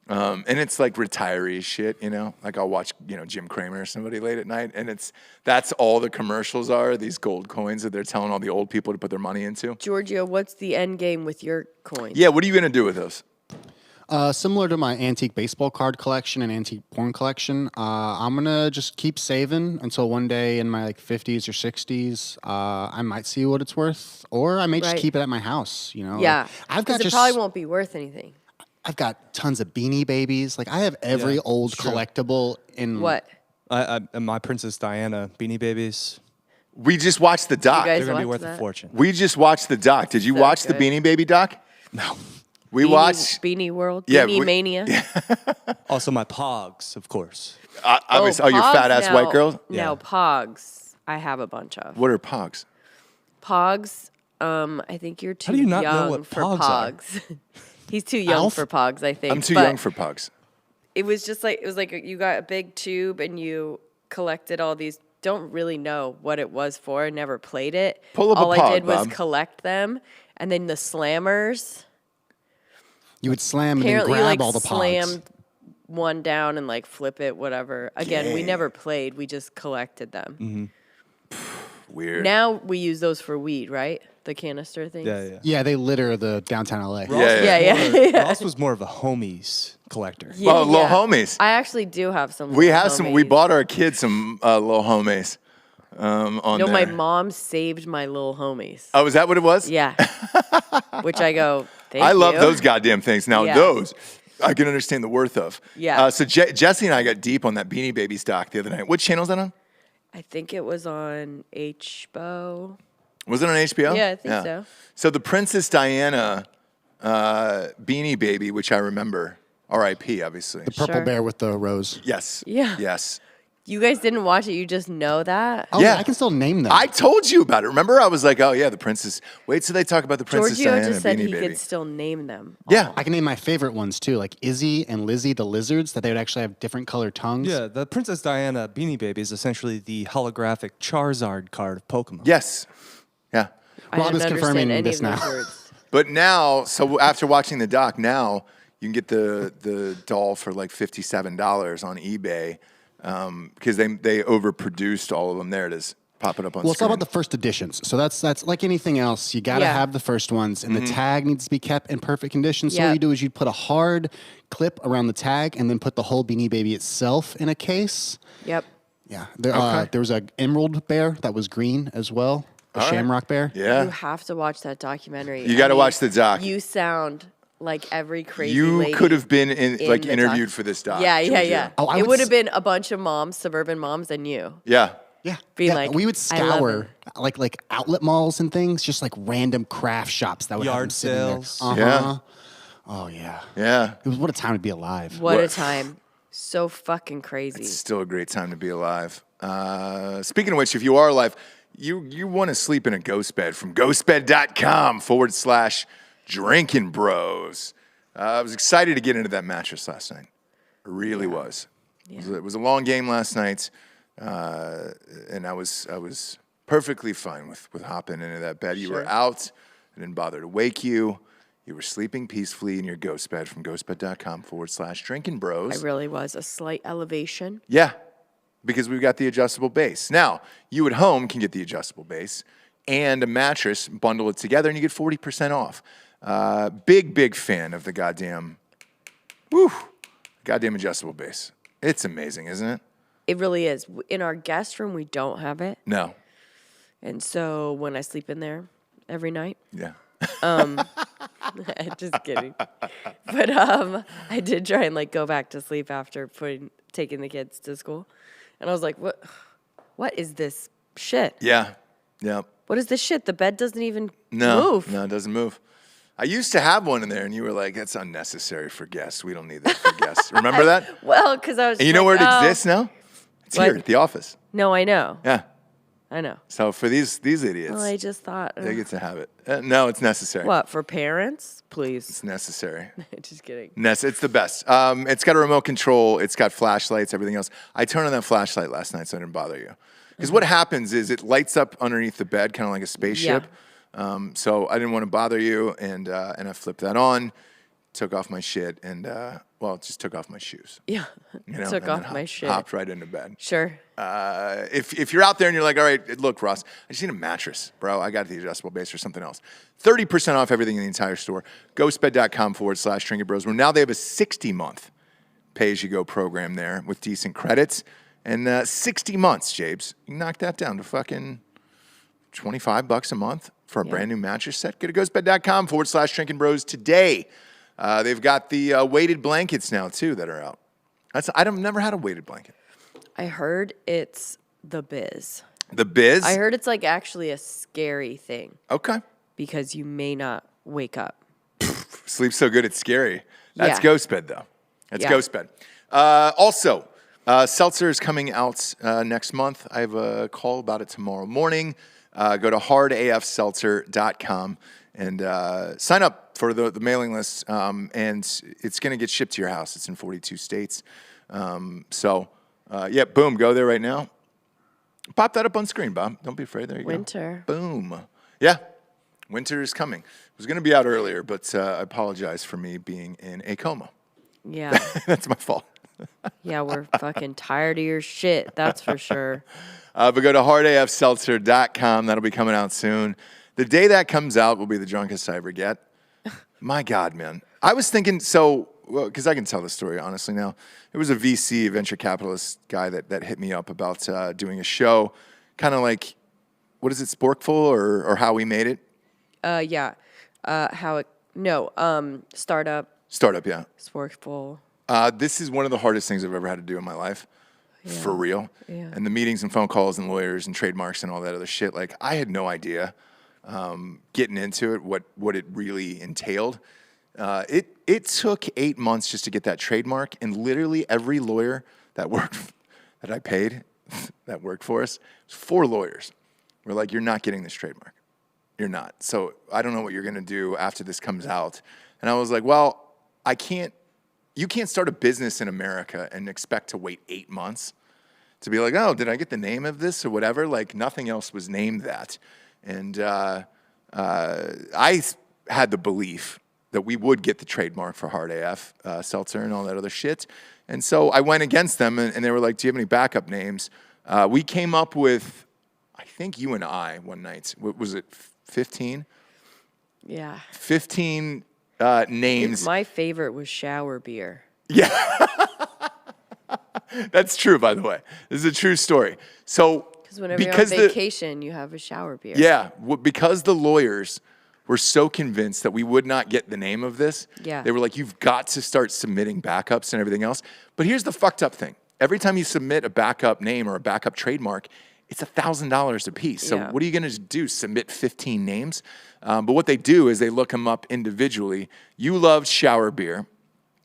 And it's like retiree shit, Like I'll watch, Jim Cramer or somebody late at night, and that's all the commercials are, these gold coins that they're telling all the old people to put their money into. Giorgio, what's the end game with your coins? Yeah, what are you going to do with those? Similar to my antique baseball card collection and antique porn collection, I'm gonna just keep saving until one day in my 50s or 60s, I might see what it's worth, or I may just keep it at my house. Yeah. I've got it probably won't be worth anything. I've got tons of Beanie Babies. Like I have every old collectible in What? My Princess Diana Beanie Babies. We just watched the doc. You guys They're gonna be watch worth a that? fortune. We just watched the doc. Did you So watch the good. Beanie Baby doc? No. We watched. Beanie World? Yeah, Beanie Mania? Also my Pogs, of course. Obviously, your Pogs fat ass now- white girl. Now, Pogs, I have a bunch of. What are Pogs? Pogs, I think you're too do you not know young what for Pogs are? Pogs. He's too young Alf? for Pogs, I think. I'm too but young for Pogs. It was just like, you got a big tube and you collected all these. Don't really know what it was for. I never played it. Pull up a all I Pog, did was Bob. collect them. And then the slammers. you would slam and then Apparently, you grab all the pods. slammed one down and flip it, whatever. Again, we never played. We just collected them. Weird. Now we use those for weed, right? The canister things. Yeah. Yeah, they litter the downtown LA. Yeah. Ross was more of a homies collector. Yeah, Well, little yeah. homies. I actually do have some. We little have some. We homies. bought our kids some little homies. On No, there. my mom saved my little homies. Oh, is that what it was? Yeah. Which I go, thank I you. love those goddamn things. Now Yeah. those, I can understand the worth of. Yeah. So Jesse and I got deep on that Beanie Baby stock the other night. What channel is that on? I think it was on HBO. Was it on HBO? Yeah, I think so. So the Princess Diana Beanie Baby, which I remember, R.I.P. obviously. The purple Sure. bear with the rose. Yes. Yeah. Yes. You guys didn't watch it. You just know that. Oh, Yeah. I can still name them. I told you about it. Remember, I was like, "Oh yeah, the princess." Wait till they talk about the Princess Giorgio Diana just said Beanie he Baby. could still name them. Yeah, I can name my favorite ones too, like Izzy and Lizzie the lizards, that they would actually have different colored tongues. Yeah, the Princess Diana Beanie Baby is essentially the holographic Charizard card of Pokemon. yes, yeah. I Rob didn't is understand confirming any this of those now. words. But now, so after watching the doc, now you can get the doll for like $57 on eBay because they overproduced all of them. There it is. Pop it up on Well, it's all screen. about the first editions. So that's like anything else. You got to Yeah. have the first ones, and the tag needs to be kept in perfect condition. So Yeah. what you do is you put a hard clip around the tag, and then put the whole Beanie Baby itself in a case. Yep. Yeah, there was an emerald bear that was green as well, a All right. shamrock bear. Yeah. You have to watch that documentary. You gotta watch the doc. You sound like every crazy You lady could have been in like the interviewed doc. for this doc. Yeah, yeah, Giorgio. yeah. Oh, I it would would have s- been a bunch of moms, suburban moms, and you. Yeah. Yeah, Being yeah, like, we would "I love scour like outlet malls and things, just like random craft shops that would have them Yard sitting there. sales. Yeah. Oh yeah. Yeah. It was what a time to be alive. What What- a time. So fucking crazy. It's still a great time to be alive. Speaking of which, if you are alive, you want to sleep in a ghost bed from ghostbed.com/drinking bros. I was excited to get into that mattress last night. I really was. It was a long game last night, and I was perfectly fine with hopping into that bed. You were out. I didn't bother to wake you. You were sleeping peacefully in your ghost bed from ghostbed.com/drinking bros. I really was. A slight elevation. Yeah, because we've got the adjustable base. Now, you at home can get the adjustable base and a mattress, bundle it together, and you get 40% off. Big fan of the goddamn adjustable base. It's amazing, isn't it? It really is. In our guest room, we don't have it. No. And so when I sleep in there every night, Yeah. just kidding. But I did try and like go back to sleep after taking the kids to school. And I was like, what is this shit? Yeah. Yeah. What is this shit? The bed doesn't even No. move. No, it doesn't move. I used to have one in there, and you were like, that's unnecessary for guests. We don't need that for guests. Remember that? Well, because I was And you know where like, it oh. exists now? It's What? here at the office. No, I know. Yeah. I know. So for these idiots, Well, I just thought, they get to have it. No, it's necessary. what, for parents? Please. It's necessary. Just kidding. It's the best. It's got a remote control. It's got flashlights, everything else. I turned on that flashlight last night so I didn't bother you. Because what happens is it lights up underneath the bed, kind of like a spaceship. So I didn't want to bother you, and I flipped that on, took off my shit, and just took off my shoes. Yeah. You know, Took and off then my shit. Hopped right into bed. Sure. If you're out there and you're like, all right, look, Ross, I just need a mattress, bro. I got the adjustable base or something else. 30% off everything in the entire store. Ghostbed.com/Trinket Bros. Where now they have a 60-month pay-as-you-go program there with decent credits. And 60 months, Jabes. You can knock that down to fucking $25 a month for a brand new mattress set. Go to ghostbed.com/Trinket Bros today. They've got the weighted blankets now, too, that are out. I've never had a weighted blanket. I heard it's the biz. The Biz? I heard it's like actually a scary thing Okay. because you may not wake up. Sleep so good it's scary. That's Yeah. GhostBed, though. That's Yeah. GhostBed. Also, Seltzer is coming out next month. I have a call about it tomorrow morning. Go to hardafseltzer.com and sign up for the mailing list. And it's going to get shipped to your house. It's in 42 states. Boom, go there right now. Pop that up on screen, Bob. Don't be afraid. There you Winter. go. Boom. Yeah. Winter is coming. It was going to be out earlier, but I apologize for me being in a coma. Yeah. That's my fault. Yeah, we're fucking tired of your shit. That's for sure. But go to hardafseltzer.com. That'll be coming out soon. The day that comes out will be the drunkest I ever get. My God, man. I was thinking, because I can tell the story honestly now. It was a VC, venture capitalist guy that hit me up about doing a show, kind of like, what is it, Sporkful or How We Made It? Yeah. Startup, Startup, yeah. Sporkful. This is one of the hardest things I've ever had to do in my life, for real. Yeah. And the meetings and phone calls and lawyers and trademarks and all that other shit. Like, I had no idea getting into it, what it really entailed. It took 8 months just to get that trademark, and literally every lawyer that that I paid that worked for us. It was 4 lawyers. We're like, you're not getting this trademark. You're not. So I don't know what you're going to do after this comes out. And I was like, well, you can't start a business in America and expect to wait 8 months to be like, oh, did I get the name of this or whatever? Like nothing else was named that. And I had the belief that we would get the trademark for Hard AF seltzer and all that other shit. And so I went against them and they were like, do you have any backup names? We came up with, I think you and I one night, what was it, 15? Yeah. 15 names. My favorite was shower beer. Yeah. That's true, by the way. This is a true story. So Because whenever you're on vacation, you have a shower beer. Yeah, because the lawyers were so convinced that we would not get the name of this, they were like, you've got to start submitting backups and everything else. But here's the fucked up thing. Every time you submit a backup name or a backup trademark, it's $1,000 a piece. So what are you going to do, submit 15 names? But what they do is they look them up individually. You loved shower beer.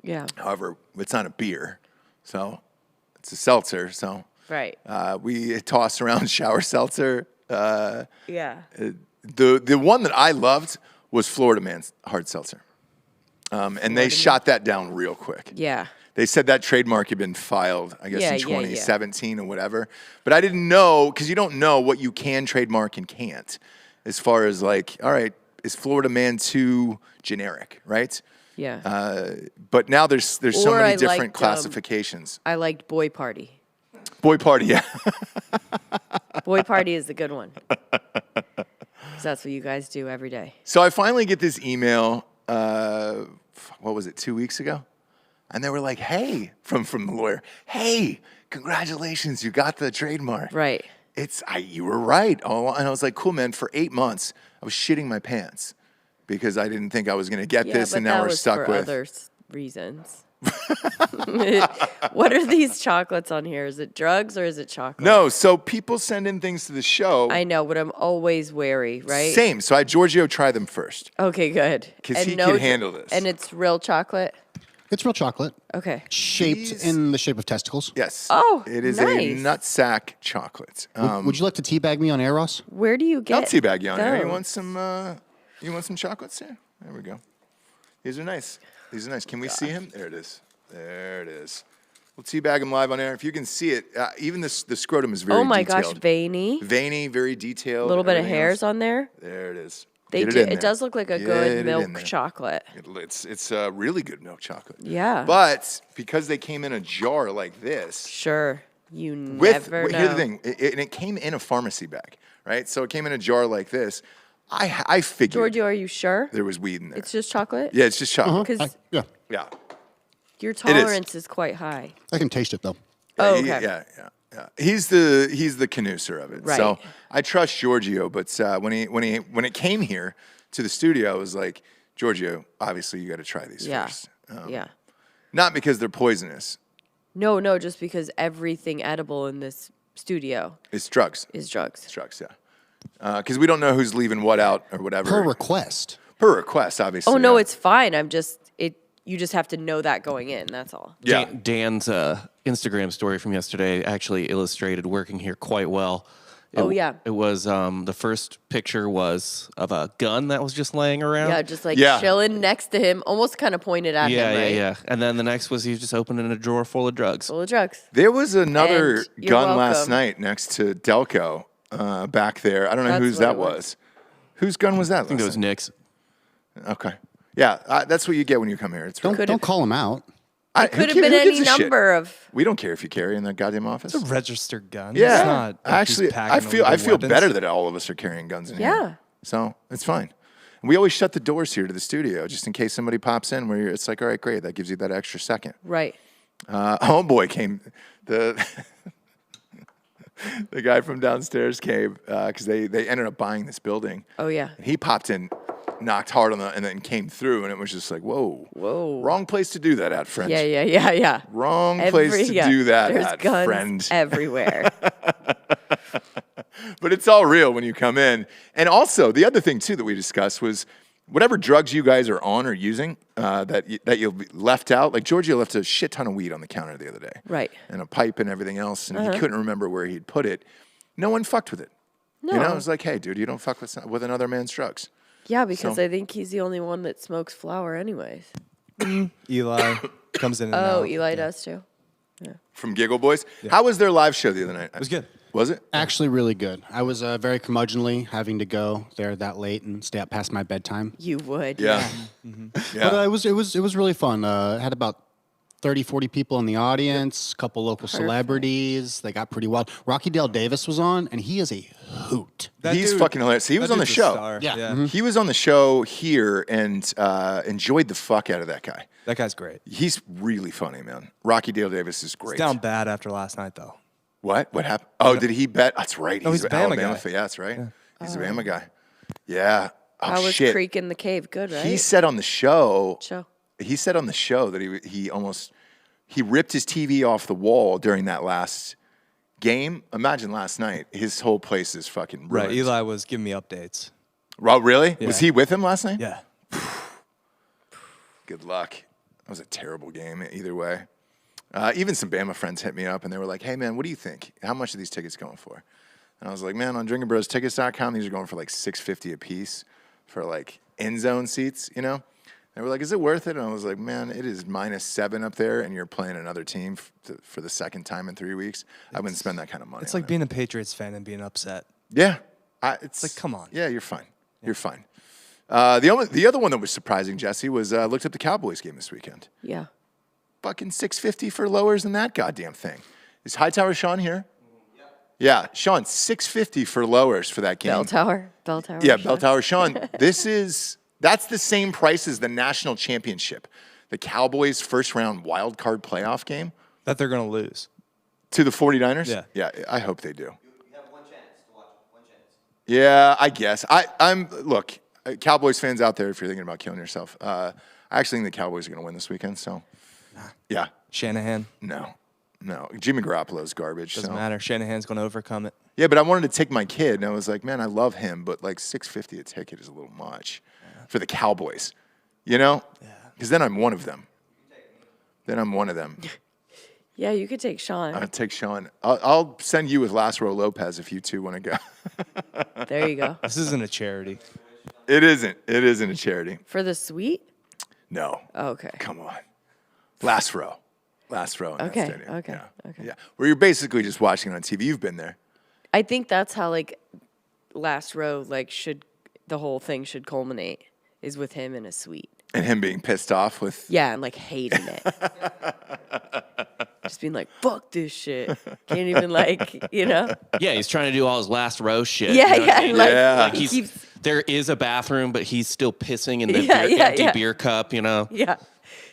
Yeah. However, it's not a beer. So it's a seltzer. So we toss around shower seltzer. Yeah. The one that I loved was Florida Man's hard seltzer. And they shot that down real quick. Yeah. They said that trademark had been filed, I guess, in 2017 or whatever. But I didn't know, because you don't know what you can trademark and can't. As far as like, all right, is Florida Man too generic, right? Yeah. But now there's so Or many I different liked, classifications. I liked Boy Party. Boy Party, yeah. Boy Party is the good one. 'Cause that's what you guys do every day. So I finally get this email, what was it, 2 weeks ago? And they were like, hey, from the lawyer, hey, congratulations, you got the trademark. Right. You were right. And I was like, cool, man, for 8 months, I was shitting my pants because I didn't think I was going to get this, but and now we're stuck for with. Other reasons. What are these chocolates on here? Is it drugs or is it chocolate? No, so people send in things to the show. I know, but I'm always wary, right? Same. So I had Giorgio try them first. Okay, good. Because he can handle this. And it's real chocolate? It's real chocolate, Okay. shaped in the shape of testicles. Yes. Oh, it is nice. a nutsack chocolate. Would you like to teabag me on air, Ross? Where do you get I'll teabag you on there. You those? want some? You want some chocolates here? There we go. These are nice. These are nice. Can we see him? There it is. There it is. We'll teabag him live on air. If you can see it, even the scrotum is very Oh my detailed. gosh, veiny. Veiny, very detailed. A little bit of everything hairs else. on there. There it is. They Get do. in It there. does look like a Get good it in milk there. chocolate. It's really good milk chocolate. Yeah. But because they came in a jar like this, Sure. You never know. here's the thing, and it came in a pharmacy bag, right? So it came in a jar like this. I figured Giorgio, are you sure? there was weed in there. It's just chocolate? Yeah, it's just chocolate. Because Yeah, Yeah. your tolerance is quite high. I can taste it though. Oh, Yeah, okay. Yeah. He's the canuser of it. Right. So I trust Giorgio, but when it came here to the studio, I was like, Giorgio, obviously you got to try these Yeah. first. Yeah. Not because they're poisonous. No, just because everything edible in this studio It's drugs. is drugs. It's drugs, yeah. Because we don't know who's leaving what out or whatever. Per request. Per request, obviously. Oh, no, yeah. it's fine. You just have to know that going in. That's all. Yeah. Dan's Instagram story from yesterday actually illustrated working here quite well. Oh, yeah. It was the first picture was of a gun that was just laying around. Yeah, just like Yeah. chilling next to him, almost kind of pointed at yeah, him, right? yeah. And then the next was he was just opening a drawer full of drugs. Full of drugs. There was another And you're gun last welcome. night next to Delco back there. I don't know That's whose what that it was. was. Whose gun was that? I think it was Nick's. Okay. Yeah, that's what you get when you come here. It's Don't call him out. Could have been any number of. We don't care if you carry in that goddamn office. It's a registered gun. Yeah, It's not like he's actually, packing I them feel with weapons. better that all of us are carrying guns in Yeah. here. So it's fine. And we always shut the doors here to the studio just in case somebody pops in. Where it's like, all right, great, that gives you that extra second. Right. Homeboy came. The guy from downstairs came because they ended up buying this building. Oh, yeah. And he popped in, knocked hard on and then came through, and it was just like, whoa, Whoa. wrong place to do that at, friend. Yeah. Wrong place to do that There's at, guns friend. everywhere. But it's all real when you come in. And also, the other thing too that we discussed was whatever drugs you guys are on or using that you'll be left out. Like Giorgio left a shit ton of weed on the counter the other day. Right. And a pipe and everything else. And he couldn't remember where he'd put it. No one fucked with it. No. You know, it was like, hey, dude, you don't fuck with another man's drugs. Yeah, because So- I think he's the only one that smokes flower anyways. Eli comes in and out. Oh, Eli does too. From Giggle Boys. How was their live show the other night? It was good. Was it? Actually, really good. I was very curmudgeonly having to go there that late and stay up past my bedtime. You would. Yeah. But it was really fun. Had about 30, 40 people in the audience, a couple local celebrities. They got pretty wild. Rocky Dale Davis was on, and he is a hoot. He's fucking hilarious. He was on the dude's a show. star. Yeah. Mm-hmm. He was on the show here and enjoyed the fuck out of that guy. That guy's great. He's really funny, man. Rocky Dale Davis is great. He's down bad after last night, though. What? What happened? Oh, did he bet? That's right. No, he's a Bama Alabama guy. fan. Yeah, that's right. He's a Bama guy. Yeah. Oh, How was shit. Creek in the Cave? Good, right? He said on the show. Show. He said on the show that he ripped his TV off the wall during that last game. Imagine last night. His whole place is fucking ruined. Right. Eli was giving me updates. Oh, really? Yeah. Was he with him last night? Yeah. Good luck. That was a terrible game either way. Even some Bama friends hit me up and they were like, hey, man, what do you think? How much are these tickets going for? And I was like, man, on drinkingbrostickets.com, these are going for like $6.50 a piece for like end zone seats, you know? They were like, is it worth it? And I was like, man, it is -7 up there and you're playing another team for the second time in 3 weeks. I wouldn't spend that kind of money. It's like on it. being a Patriots fan and being upset. Yeah. It's like, come on. Yeah, you're fine. You're fine. The other one that was surprising, Jesse, was looked up the Cowboys game this weekend. Yeah. Fucking $6.50 for lowers than that goddamn thing. Is Hightower Sean here? Yeah, Sean, $6.50 for lowers for that game. Bell Tower. Yeah, Bell Tower Sean. That's the same price as the national championship, the Cowboys' first round wild card playoff game That they're going to lose. to the 49ers. Yeah. Yeah, I hope they do. You have one chance to watch it. One chance. Yeah, I guess. Look, Cowboys fans out there, if you're thinking about killing yourself, I actually think the Cowboys are going to win this weekend. So, yeah, Shanahan. no, Jimmy Garoppolo's garbage. Doesn't so. matter. Shanahan's going to overcome it. Yeah, but I wanted to take my kid, and I was like, man, I love him, but like $6.50 a ticket is a little much for the Cowboys, you know? Because then I'm one of them. Yeah, you could take Sean. I'll take Sean. I'll send you with Lázaro Lopez if you two want to go. There you go. This isn't a charity. It isn't. It isn't a charity. For the suite? No. Oh, okay. Come on. Last row in Okay, that stadium. okay, Yeah. okay. Yeah. Where you're basically just watching it on TV. You've been there. I think that's how like last row the whole thing should culminate is with him in a suite. And him being pissed off with. Yeah, and like hating it. Just being like, fuck this shit. Can't even Yeah, he's trying to do all his last row shit. Yeah, you know what I yeah. mean? Like, Yeah. Like he he's, keeps, there is a bathroom, but he's still pissing in the Yeah, empty yeah. beer cup, you know? yeah.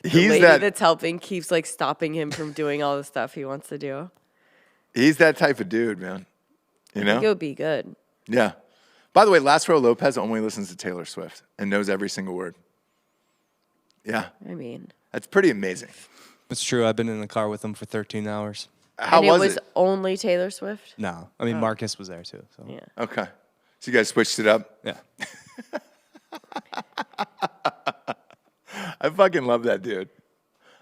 The He's lady that. that's helping keeps like stopping him from doing all the stuff he wants to do. He's that type of dude, man. You I know? think it would be good. Yeah. By the way, Lázaro Lopez only listens to Taylor Swift and knows every single word. Yeah. I mean, That's pretty amazing. It's true. I've been in the car with him for 13 hours. How and was it was it? only Taylor Swift. No. I mean, Marcus was there too. So. Yeah. Okay. So you guys switched it up? Yeah. I fucking love that dude.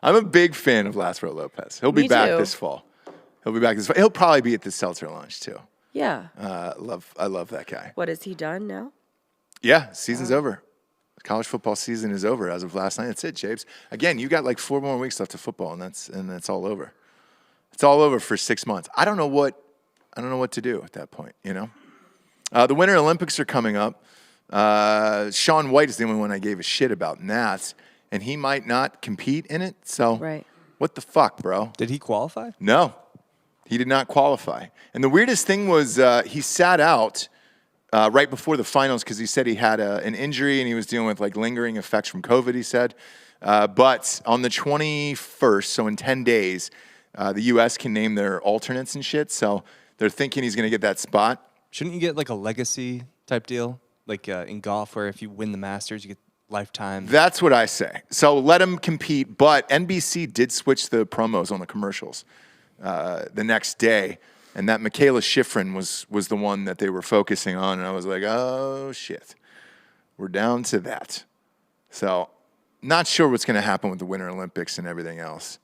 I'm a big fan of Lázaro Lopez. He'll be Me back too. this fall. He'll probably be at the Seltzer launch too. Yeah. I love that guy. What has he done now? Yeah, season's over. College football season is over as of last night. That's it, Japes. Again, you got like 4 more weeks left of football, and that's all over. It's all over for 6 months. I don't know what to do at that point. You know, the Winter Olympics are coming up. Shaun White is the only one I gave a shit about in that, and he might not compete in it. So, Right. What the fuck, bro? Did he qualify? No, he did not qualify. And the weirdest thing was he sat out right before the finals because he said he had an injury and he was dealing with like lingering effects from COVID, he said. But on the 21st, so in 10 days, the U.S. can name their alternates and shit. So they're thinking he's going to get that spot. Shouldn't you get like a legacy type deal? Like in golf where if you win the Masters, you get lifetime. That's what I say. So let him compete. But NBC did switch the promos on the commercials the next day. And that Michaela Schifrin was the one that they were focusing on. And I was like, oh, shit. We're down to that. So, not sure what's going to happen with the Winter Olympics and everything else.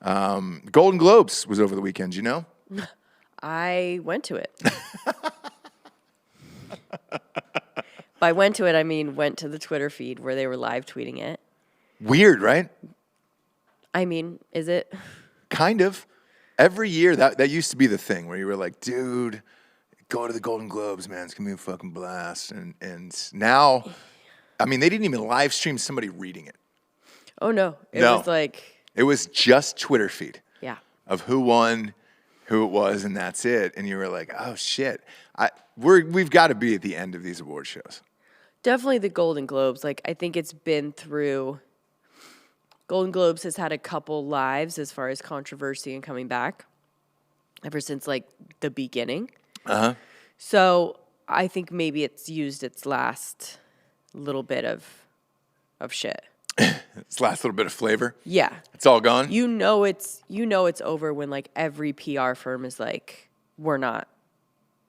Golden Globes was over the weekend, you know? I went to it. By went to it, I mean went to the Twitter feed where they were live tweeting it. Weird, right? I mean, is it? Kind of. Every year, that used to be the thing where you were like, dude, go to the Golden Globes, man. It's going to be a fucking blast. And now, I mean, they didn't even live stream somebody reading it. Oh, no. It No. was like, It was just Twitter feed yeah. of who won, who it was, and that's it. And you were like, oh, shit. We've got to be at the end of these award shows. Definitely the Golden Globes. Like, I think it's been through. Golden Globes has had a couple lives as far as controversy and coming back ever since, like, the beginning. Uh-huh. So I think maybe it's used its last little bit of shit. It's last little bit of flavor. Yeah. It's all gone. You know it's over when, like, every PR firm is like, we're not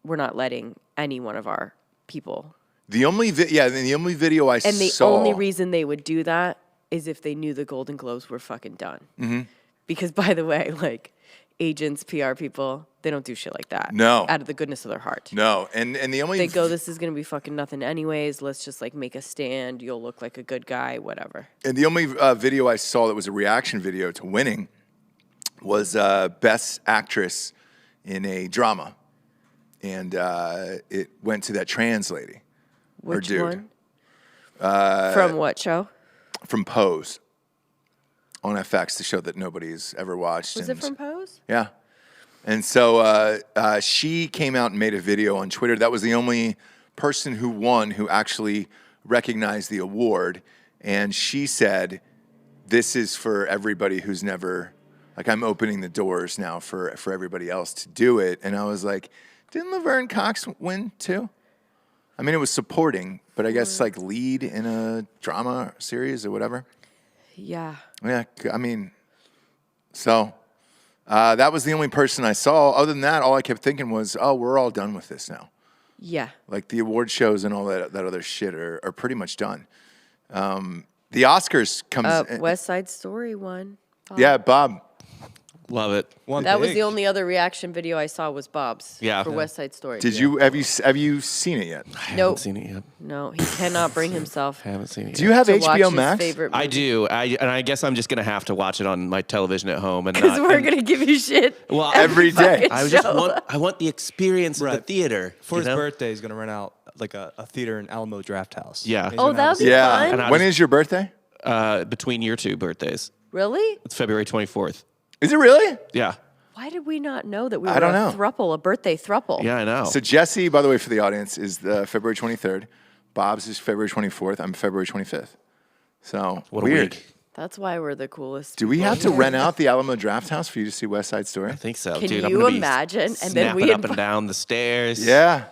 letting any one of our people. The only the only video I saw. And the only reason they would do that is if they knew the Golden Globes were fucking done. Mm-hmm. Because, by the way, like, agents, PR people, they don't do shit like that. No. Out of the goodness of their heart. No, and the only They go, this is going to be fucking nothing anyways. Let's just, like, make a stand. You'll look like a good guy, whatever. And the only video I saw that was a reaction video to winning was Best Actress in a Drama. And it went to that trans lady. Which dude. one? From what show? From Pose on FX, the show that nobody's ever watched. Was it from Pose? Yeah. And so she came out and made a video on Twitter. That was the only person who won who actually recognized the award. And she said, this is for everybody who's never, like, I'm opening the doors now for everybody else to do it. And I was like, didn't Laverne Cox win too? I mean, it was supporting, but I guess like lead in a drama series or whatever. Yeah. Yeah, I mean, so that was the only person I saw. Other than that, all I kept thinking was, oh, we're all done with this now. Yeah. Like the award shows and all that other shit are pretty much done. The Oscars comes. West Side Story won. Bob. Yeah, Bob. Love it. That was the only other reaction video I saw was Bob's. Yeah. For West Side Story. Did you have you seen it yet? I haven't Nope. seen it yet. No, he cannot bring himself Haven't seen it Do yet. you have to watch HBO his Max? favorite I movie. do. And I guess I'm just gonna have to watch it on my television at home and Because not. we're and- going to give you shit Well, every day. fucking I just show. want the experience of the Right. theater For you his know? birthday, he's gonna rent out like a theater in Alamo Draft House. Yeah. He's Oh, gonna that have would be Yeah. fun. And I When just- is your birthday? Between your two birthdays. Really? It's February 24th. Is it really? Yeah. Why did we not know that we I were don't a know. thruple, a birthday thruple? Yeah, I know. So Jesse, by the way, for the audience, is the February 23rd. Bob's is February 24th. I'm February 25th. So what weird. a week. That's why we're the coolest. Do we people have to here. rent out the Alamo Draft House for you to see West Side Story? I think so, Can dude. I'm you gonna be imagine? And then snapping we up and down the stairs. Yeah.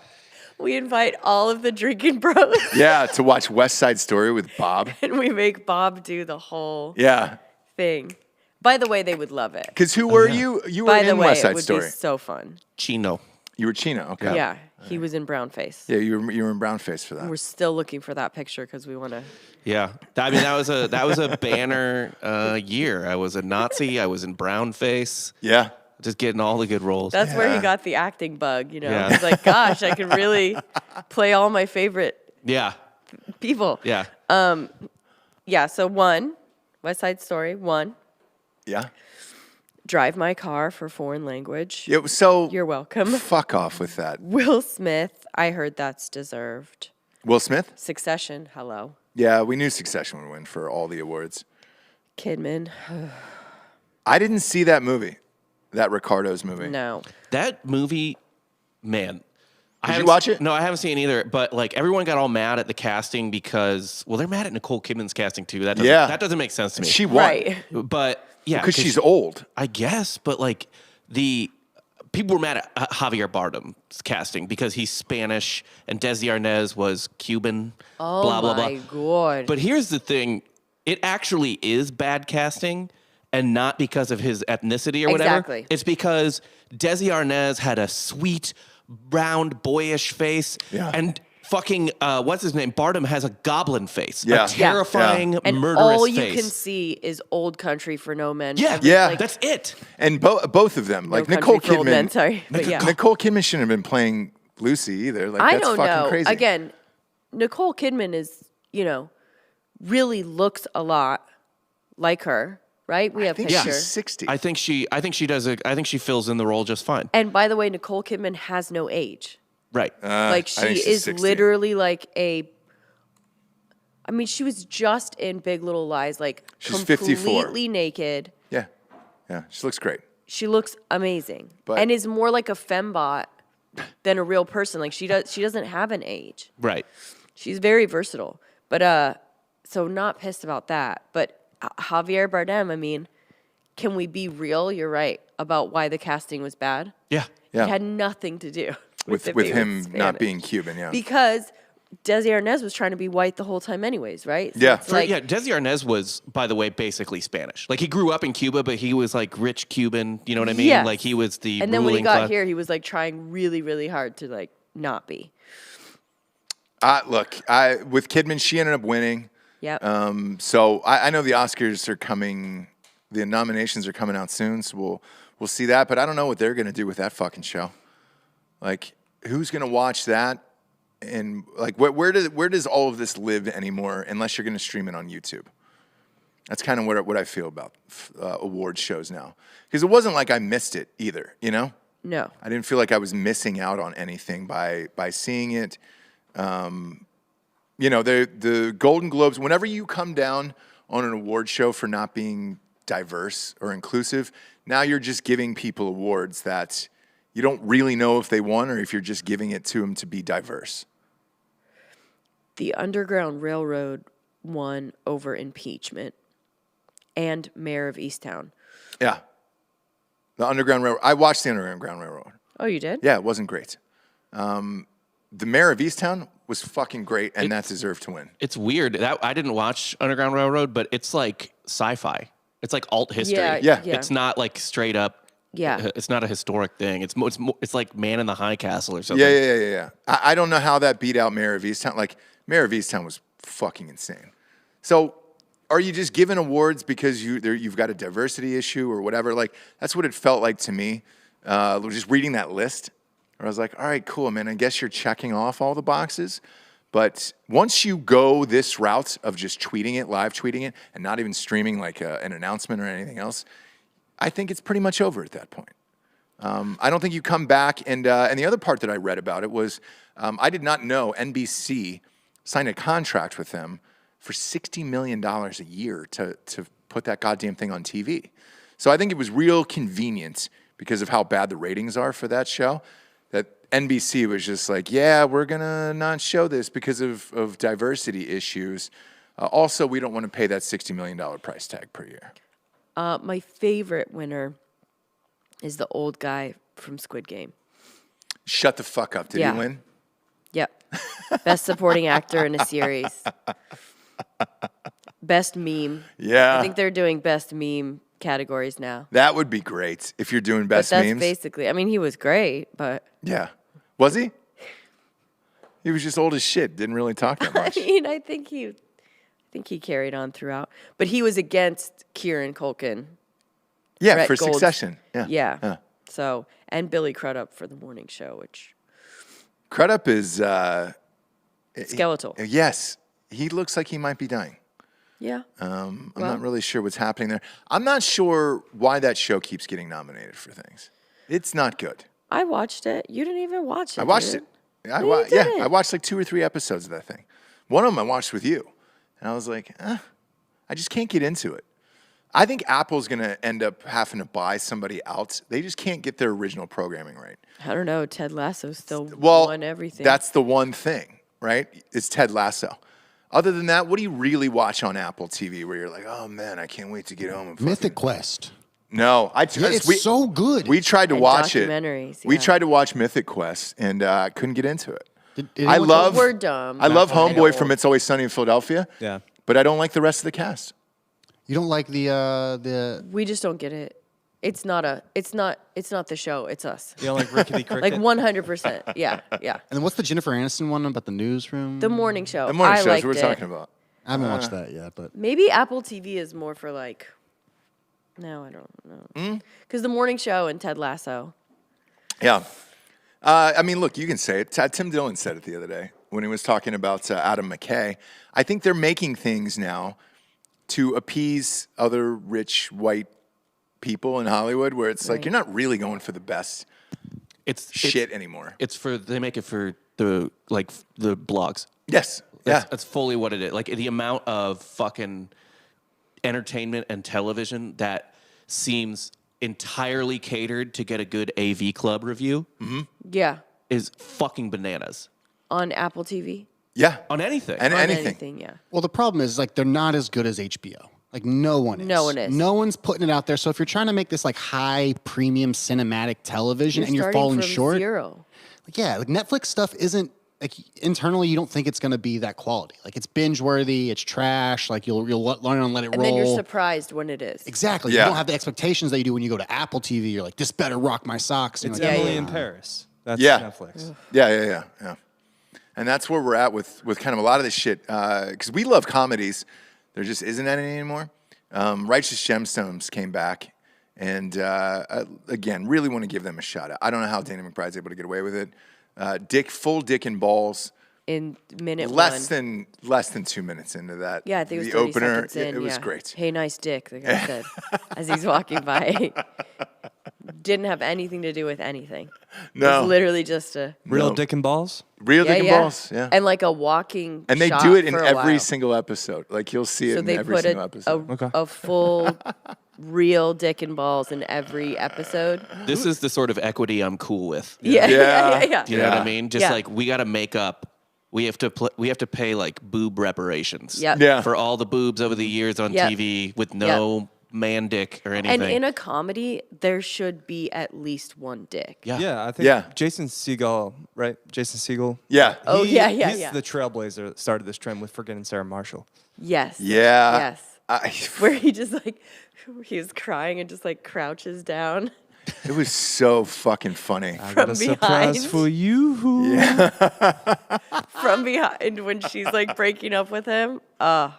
We invite all of the drinking bros Yeah, to watch West Side Story with Bob. and we make Bob do the whole Yeah. thing. By the way, they would love it. Because who were you? You were By the in way, West it Side would Story. be so fun. Chino. You were Chino. Okay. Yeah, he was in brown face. Yeah, you were in brownface for that. We're still looking for that picture because we want to. Yeah. I mean, that was a banner year. I was a Nazi. I was in brown face. Yeah. Just getting all the good roles. That's where he Yeah. got the acting bug. You know, Yeah. he's like, "Gosh, I can really play all my favorite yeah. people." Yeah. Yeah. So one, West Side Story. One, Yeah. Drive My Car for foreign language. Yeah. So You're welcome. fuck off with that. Will Smith. I heard that's deserved. Will Smith? Succession. Hello. Yeah, we knew Succession would win for all the awards. Kidman. I didn't see that movie, that Ricardo's movie. No. That movie, man. Did you haven't watch s- it? No, I haven't seen it either. But like everyone got all mad at the casting because, well, they're mad at Nicole Kidman's casting too. That doesn't make sense to me. She won. Right. But yeah, Because she's old. I guess, but like the people were mad at Javier Bardem's casting because he's Spanish and Desi Arnaz was Cuban. Oh blah blah my blah. god. But here's the thing: it actually is bad casting, and not because of his ethnicity or whatever. Exactly. It's because Desi Arnaz had a sweet, round, boyish face, Yeah. and fucking what's his name? Bardem has a goblin face. Yeah. A terrifying, And murderous all you face. can see is Old Country for No Men. Yeah, Yeah. that's it. And both of them, No like Country Nicole for Old Men, Kidman. sorry, but yeah. Nicole Kidman shouldn't have been playing Lucy either. Like I that's don't fucking know. crazy. Again, Nicole Kidman is, really looks a lot like her, right? We have think pictures. she's 60. I think she does. I think she fills in the role just fine. And by the way, Nicole Kidman has no age. Right. Like I she think she's is 60. literally like she was just in Big Little Lies, like She's completely 54. naked. Yeah, she looks great. She looks amazing, But- and is more like a fembot than a real person. Like she doesn't have an age. Right. She's very versatile. But so not pissed about that. But Javier Bardem, can we be real? You're right about why the casting was bad. Yeah. Yeah. It had nothing to do With it being him not Spanish. being Cuban, yeah. Because Desi Arnaz was trying to be white the whole time anyways, right? So Yeah. it's like, Desi Arnaz was, by the way, basically Spanish. Like he grew up in Cuba, but he was like rich Cuban. You know what I mean? Yes. Like he was the and then when he ruling got class. here, he was like trying really, really hard to like not be. Look, with Kidman, she ended up winning. Yep. So I know the Oscars are coming. The nominations are coming out soon, so we'll see that. But I don't know what they're gonna do with that fucking show. Like, who's gonna watch that? And like, where does all of this live anymore? Unless you're gonna stream it on YouTube. That's kind of what I feel about award shows now. Because it wasn't like I missed it either. No. I didn't feel like I was missing out on anything by seeing it. The Golden Globes, whenever you come down on an award show for not being diverse or inclusive, now you're just giving people awards that you don't really know if they won or if you're just giving it to them to be diverse. The Underground Railroad won over impeachment and Mayor of Easttown. Yeah. The Underground Railroad. I watched the Underground Railroad. Oh, you did? Yeah, it wasn't great. The Mayor of Easttown was fucking great, and that deserved to win. It's weird. That I didn't watch Underground Railroad, but it's like sci-fi. It's like alt history. Yeah. It's not like straight up. Yeah. It's not a historic thing. It's like Man in the High Castle or something. Yeah. I don't know how that beat out Mayor of Easttown. Like, Mayor of Easttown was fucking insane. So, are you just giving awards because you've got a diversity issue or whatever? Like, that's what it felt like to me. Just reading that list, where I was like, all right, cool, man. I guess you're checking off all the boxes. But once you go this route of just tweeting it, live tweeting it, and not even streaming like an announcement or anything else, I think it's pretty much over at that point. I don't think you come back. And the other part that I read about it was I did not know NBC signed a contract with them for $60 million a year to put that goddamn thing on TV. So I think it was real convenient because of how bad the ratings are for that show, that NBC was just like, yeah, we're going to not show this because of diversity issues. Also, we don't want to pay that $60 million price tag per year. My favorite winner is the old guy from Squid Game. Shut the fuck up. Did Yeah. he win? Yep. Best supporting actor in a series. Best meme. Yeah. I think they're doing best meme categories now. That would be great if you're doing best but that's memes. basically, he was great, but Yeah. Was he? He was just old as shit. Didn't really talk that much. I think he carried on throughout. But he was against Kieran Culkin. Yeah, Brett for Gold's- Succession. Yeah. Yeah. So, and Billy Crudup for the morning show, which Crudup is skeletal. yes. He looks like he might be dying. Yeah. I'm not really sure what's happening there. I'm not sure why that show keeps getting nominated for things. It's not good. I watched it. You didn't even watch it. I watched dude. it. No, you didn't. I watched like 2 or 3 episodes of that thing. One of them I watched with you. And I was like, I just can't get into it. I think Apple's going to end up having to buy somebody else. They just can't get their original programming right. I don't know. Ted Lasso still Well, won everything. that's the one thing, right? It's Ted Lasso. Other than that, what do you really watch on Apple TV where you're like, oh man, I can't wait to get home and fucking... Mythic Quest. No, It's so good. We tried to And watch it. documentaries, We yeah. tried to watch Mythic Quest and couldn't get into it. Did I anyone- love. We're dumb. I love I know. Homeboy from It's Always Sunny in Philadelphia. Yeah. But I don't like the rest of the cast. You don't like the We just don't get it. It's not the show. It's us. You know, like Rickety Cricket. Like 100%. Yeah. And then what's the Jennifer Aniston one about the newsroom? The morning show. The morning I shows liked we're it. talking about. I haven't watched that yet, but Maybe Apple TV is more for like. No, I don't know. Because the morning show and Ted Lasso. Yeah. I mean, look, you can say it. Tim Dillon said it the other day when he was talking about Adam McKay. I think they're making things now to appease other rich white people in Hollywood where it's like Right. you're not really going for the best It's shit anymore. They make it for the blogs. Yes. That's fully what it is. Like the amount of fucking entertainment and television that seems entirely catered to get a good AV Club review Yeah. is fucking bananas. On Apple TV. Yeah. On anything. And On anything. yeah. well, the problem is like they're not as good as HBO. Like no one is. No one is. No one's putting it out there. So if you're trying to make this like high premium cinematic television and you're starting falling from short, zero. like yeah, like Netflix stuff isn't like internally you don't think it's going to be that quality. Like it's binge worthy, it's trash. Like you'll learn and let it And roll. then you're surprised when it is. Exactly. Yeah. You don't have the expectations that you do when you go to Apple TV. You're like, this better rock my socks. And It's you're like, Emily yeah. in Paris. That's Yeah. Netflix. Yeah. And that's where we're at with kind of a lot of this shit. Because we love comedies. There just isn't any anymore. Righteous Gemstones came back. And again, really want to give them a shot. I don't know how Danny McBride's able to get away with it. Full dick and balls. In minute Less one. than 2 minutes into that. Yeah, I think it was the 30 opener. seconds in. It was yeah. great. Hey, nice dick, the guy said as he's walking by. Didn't have anything to do with anything. It No, was literally just a Real No. dick and balls? real dick and balls. Yeah, And like a walking and they shot do it in for a every while. single episode. Like you'll see it So in they every put single episode. a full real dick and balls in every episode. This is the sort of equity I'm cool with. Yeah. Yeah. Do you know what Yeah. I mean? Just Yeah. like we got to make up. We have to pay like boob reparations. Yep. Yeah. For all the boobs over the years on Yep. TV with no man dick or anything. And in a comedy, there should be at least one dick. yeah. Yeah, I think Yeah. Jason Segel, right? Jason Segel. Yeah. Oh, yeah. He's the trailblazer that started this trend with forgetting Sarah Marshall. Yes. Yeah. Yes. Where he just like, he was crying and just like crouches down. It was so fucking funny. I got a surprise behind. for you. From behind when she's like breaking up with him. Oh,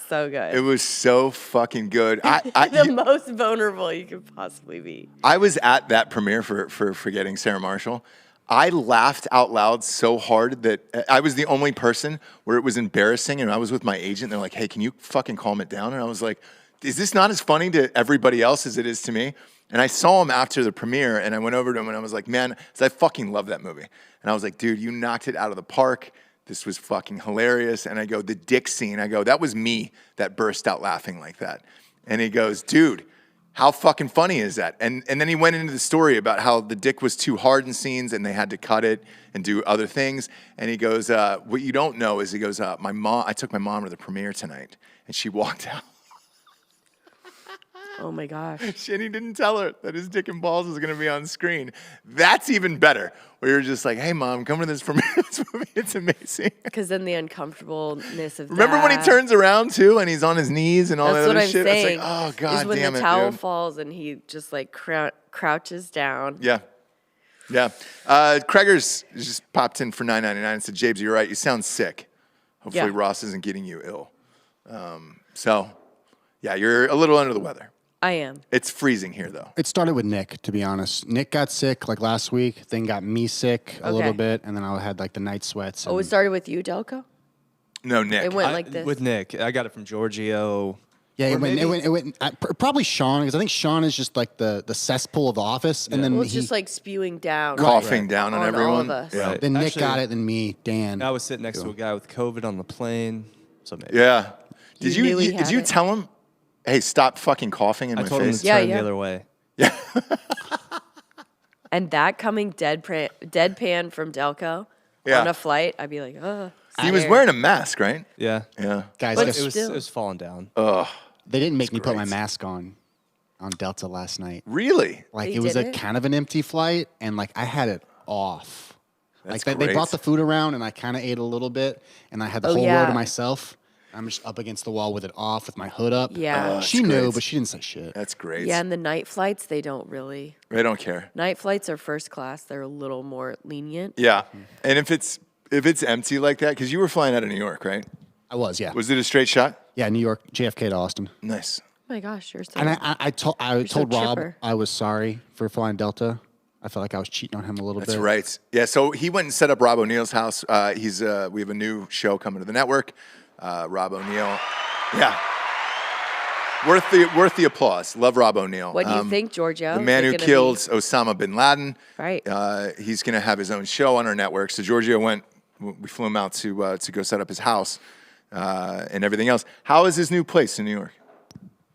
so good. It was so fucking good. The most vulnerable you could possibly be. I was at that premiere for Forgetting Sarah Marshall. I laughed out loud so hard that I was the only person where it was embarrassing, and I was with my agent. They're like, "Hey, can you fucking calm it down?" And I was like, "Is this not as funny to everybody else as it is to me?" And I saw him after the premiere, and I went over to him, and I was like, "Man, I fucking love that movie." And I was like, "Dude, you knocked it out of the park. This was fucking hilarious." And I go, "The dick scene," I go, "That was me that burst out laughing like that." And he goes, "Dude, how fucking funny is that?" And then he went into the story about how the dick was too hard in scenes and they had to cut it and do other things. And he goes, "What you don't know is," he goes, I took my mom to the premiere tonight, and she walked out." Oh my gosh. And he didn't tell her that his dick and balls was going to be on screen. That's even better. Where you're just like, "Hey, mom, come to this premiere. This movie. It's amazing." Because then the uncomfortableness of Remember when he that. turns around too, and he's on his knees and all That's that what other I'm shit? saying. It's like, oh god is when damn the it, towel dude. falls and he just like crouches down. Yeah. Kreger's just popped in for $9.99 and said, "Jabes, you're right. You sound sick. Hopefully Yeah. Ross isn't getting you ill." So, yeah, you're a little under the weather. I am. It's freezing here, though. It started with Nick, to be honest. Nick got sick like last week, then got me sick a little Okay. bit, and then I had like the night sweats. Oh, it and- started with you, Delco? No, Nick. It went like this. With Nick. I got it from Giorgio. Yeah, Or it maybe- went probably Sean, because I think Sean is just like the cesspool of the office, and then Well, it's he, just like spewing down. Coughing down on On all everyone. of us. Yeah. Right. then Nick Actually, got it, then me, Dan. I was sitting next to a guy with COVID on the plane. So maybe. Yeah. Did You knew he did had you it. tell him, "Hey, stop fucking coughing in I my told him face"? to Yeah, turn yeah. the other way. And that coming deadpan from Delco Yeah. on a flight, I'd be like, oh. He was wearing a mask, right? Yeah. Yeah. Guys, But guess- It Still. was falling down. they didn't make me put my great. mask on Delta last night. Really? Like They it was did a it? kind of an empty flight, and like I had it off. That's Like they great. brought the food around, and I kind of ate a little bit, and I had the Oh, whole row yeah. to myself. I'm just up against the wall with it off, with my hood up. Yeah. She that's knew, great. but she didn't say shit. That's great. Yeah, and the night flights, they don't really. They don't care. Night flights are first class. They're a little more lenient. Yeah. And if it's empty like that, because you were flying out of New York, right? I was, yeah. Was it a straight shot? Yeah, New York, JFK to Austin. Nice. Oh my gosh, you're so. And I told so Rob chipper. I was sorry for flying Delta. I felt like I was cheating on him a little bit. That's right. Yeah. So he went and set up Rob O'Neill's house. We have a new show coming to the network. Rob O'Neill. Yeah. Worth the applause. Love Rob O'Neill. What do you think, Giorgio? The man Is who it gonna killed be- Osama bin Laden. Right. He's going to have his own show on our network. So Giorgio we flew him out to go set up his house and everything else. How is his new place in New York?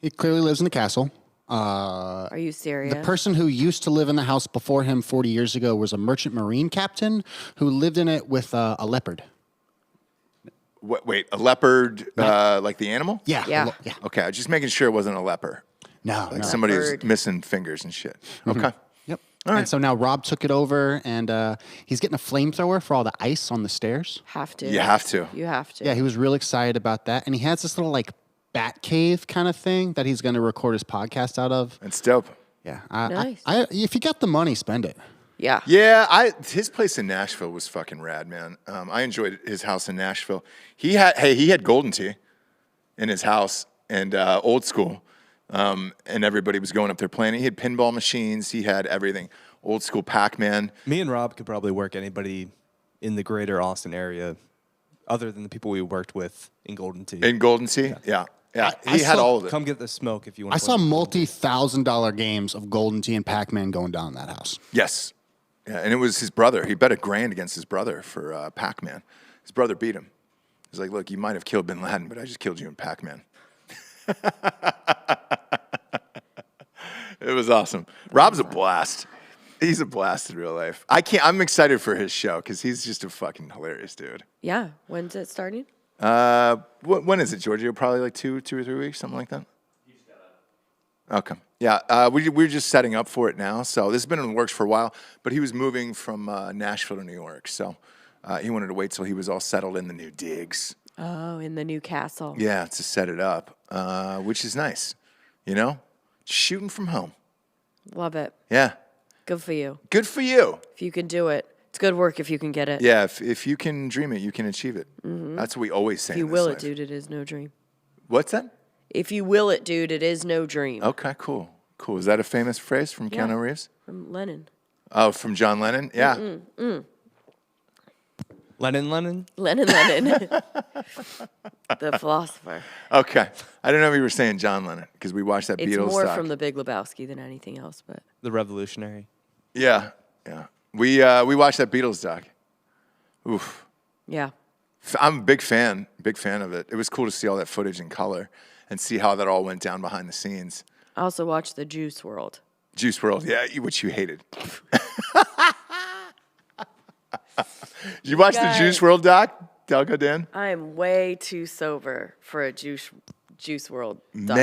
He clearly lives in the castle. Are you serious? The person who used to live in the house before him 40 years ago was a merchant marine captain who lived in it with a leopard. Wait, a leopard, like the animal? Yeah. Yeah. Yeah. Okay, just making sure it wasn't a leper. No, Like no. somebody who's Leopard. missing fingers and shit. Okay. Yep. All right. And so now Rob took it over, and he's getting a flamethrower for all the ice on the stairs. Have to. You have to. You have to. Yeah, he was real excited about that. And he has this little, like, bat cave kind of thing that he's going to record his podcast out of. It's dope. Yeah. Nice. If you got the money, spend it. Yeah. Yeah, his place in Nashville was fucking rad, man. I enjoyed his house in Nashville. He had Golden Tea in his house and old school, and everybody was going up there playing. He had pinball machines. He had everything. Old school Pac-Man. Me and Rob could probably work anybody in the greater Austin area, other than the people we worked with in Golden Tea. In Golden Tea, yeah. I He had saw- all of it. Come get the smoke if you want. I saw multi-$1,000 games of Golden Tea and Pac-Man going down in that house. Yes. Yeah, and it was his brother. He bet $1,000 against his brother for Pac-Man. His brother beat him. He's like, look, you might have killed bin Laden, but I just killed you in Pac-Man. It was awesome. Rob's a blast. He's a blast in real life. I'm excited for his show because he's just a fucking hilarious dude. Yeah. When's it starting? When is it, Giorgio? Probably like 2 or 3 weeks, something like that? Okay. Yeah, we're just setting up for it now. So this has been in the works for a while, but he was moving from Nashville to New York. So he wanted to wait till he was all settled in the new digs. Oh, in the new castle. Yeah, to set it up, which is nice. You know? Shooting from home. Love it. Yeah. Good for you. Good for you. If you can do it. It's good work if you can get it. Yeah, if you can dream it, you can achieve it. That's what we always say If you in this will life. it, dude, it is no dream. What's that? If you will it, dude, it is no dream. Okay, cool. Cool. Is that a famous phrase from Yeah. Keanu Reeves? From Lennon. Oh, from John Lennon? Yeah. Lennon. Lennon. The philosopher. Okay. I don't know if you were saying John Lennon because we watched that It's Beatles more doc. from the Big Lebowski than anything else, but The revolutionary. Yeah. Yeah. We watched that Beatles doc. Oof. yeah. I'm a big fan of it. It was cool to see all that footage in color and see how that all went down behind the scenes. I also watched the Juice World. Juice WRLD, yeah, which you hated. You watched the Guys. Juice WRLD doc, Delco Dan? I am way too sober for a Juice World documentary.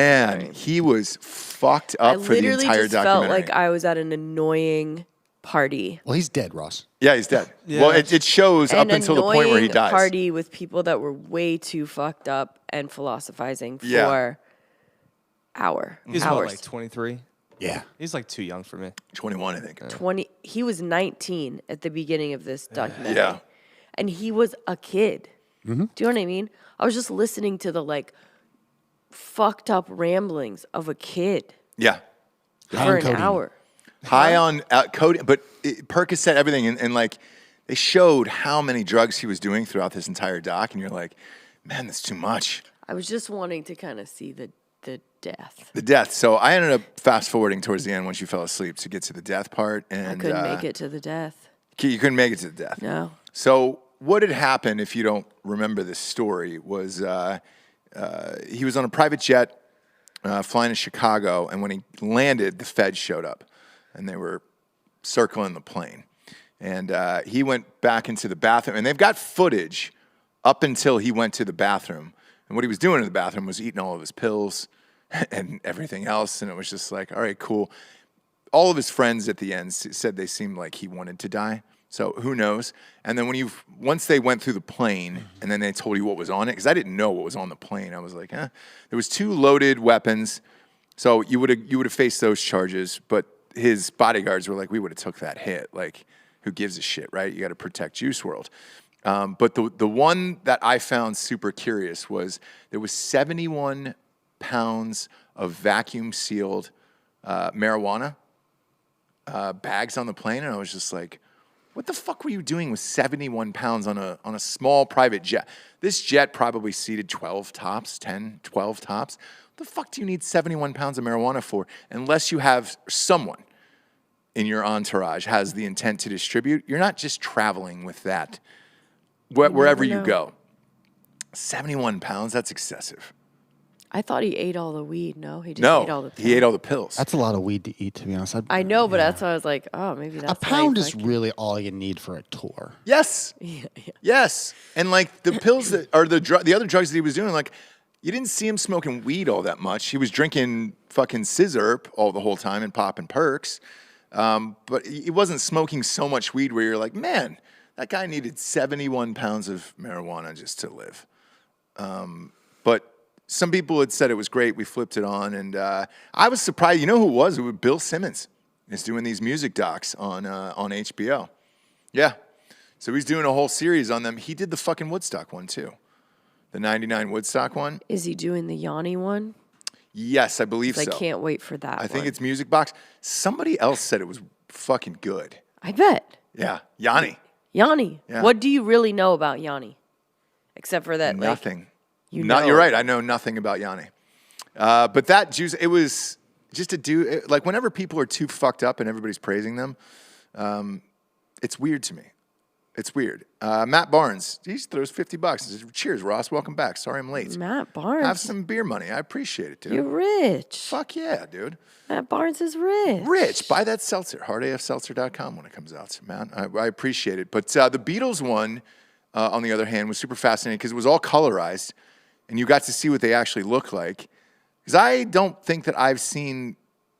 Man, he was fucked I up for the literally entire just documentary. felt like I was at an annoying party. Well, he's dead, Ross. Yeah, he's dead. Yeah. Well, it shows up An until the point where he annoying dies. party with people that were way too fucked up and philosophizing Yeah. for He's hours. what, like 23? Yeah. He's like too young for me. 21, I think. 20. He was 19 at the beginning of this documentary. Yeah. And he was a kid. Do you know what I mean? I was just listening to the like fucked up ramblings of a kid Yeah. for an codeine. hour. High on codeine, but Percocet, everything. And like, they showed how many drugs he was doing throughout this entire doc. And you're like, man, that's too much. I was just wanting to kind of see the death. The death. So I ended up fast forwarding towards the end once you fell asleep to get to the death part. And I couldn't make it to the death. You couldn't make it to the death. No. So what had happened, if you don't remember this story, was he was on a private jet flying to Chicago, and when he landed, the feds showed up, and they were circling the plane. And he went back into the bathroom, and they've got footage up until he went to the bathroom. And what he was doing in the bathroom was eating all of his pills and everything else, and it was just like, all right, cool. All of his friends at the end said they seemed like he wanted to die. So who knows? And then once they went through the plane and then they told you what was on it, because I didn't know what was on the plane. I was like, There was 2 loaded weapons. So you would have faced those charges, but his bodyguards were like, we would have took that hit. Like, who gives a shit, right? You got to protect Juice WRLD. But the one that I found super curious was there was 71 pounds of vacuum sealed marijuana bags on the plane, and I was just like, what the fuck were you doing with 71 pounds on a small private jet? This jet probably seated 12 tops, 10, 12 tops. What the fuck do you need 71 pounds of marijuana for? Unless you have someone in your entourage has the intent to distribute. You're not just traveling with that wherever you go. 71 pounds, that's excessive. I thought he ate all the weed. No, he just ate all the pills. He ate all the pills. That's a lot of weed to eat, to be honest. I know, but that's why I was like, oh, maybe that's a pound is really all you need for a tour. Yes. Yes. And like the pills the other drugs that he was doing, like you didn't see him smoking weed all that much. He was drinking fucking scissor all the whole time and popping perks. But he wasn't smoking so much weed where you're like, man, that guy needed 71 pounds of marijuana just to live. But some people had said it was great. We flipped it on, and I was surprised. You know who it was? It was Bill Simmons. He's doing these music docs on HBO. Yeah. So he's doing a whole series on them. He did the fucking Woodstock one, too. The 99 Woodstock one. Is he doing the Yanni one? Yes, I believe so. I can't wait for that I think it's Music Box. Somebody else said it was fucking good. I bet. Yeah. Yanni. Yanni. Yeah. What do you really know about Yanni? Except for that, Nothing. You're right. I know nothing about Yanni. But that juice, it was just to do, like whenever people are too fucked up and everybody's praising them, it's weird to me. It's weird. Matt Barnes, he throws $50. Says, cheers, Ross. Welcome back. Sorry I'm late. Matt Barnes. Have some beer money. I appreciate it, dude. You're rich. Fuck yeah, dude. Matt Barnes is rich. Rich. Buy that seltzer. hardafseltzer.com when it comes out, man. I appreciate it. But the Beatles one, on the other hand, was super fascinating because it was all colorized, and you got to see what they actually look like. Because I don't think that I've seen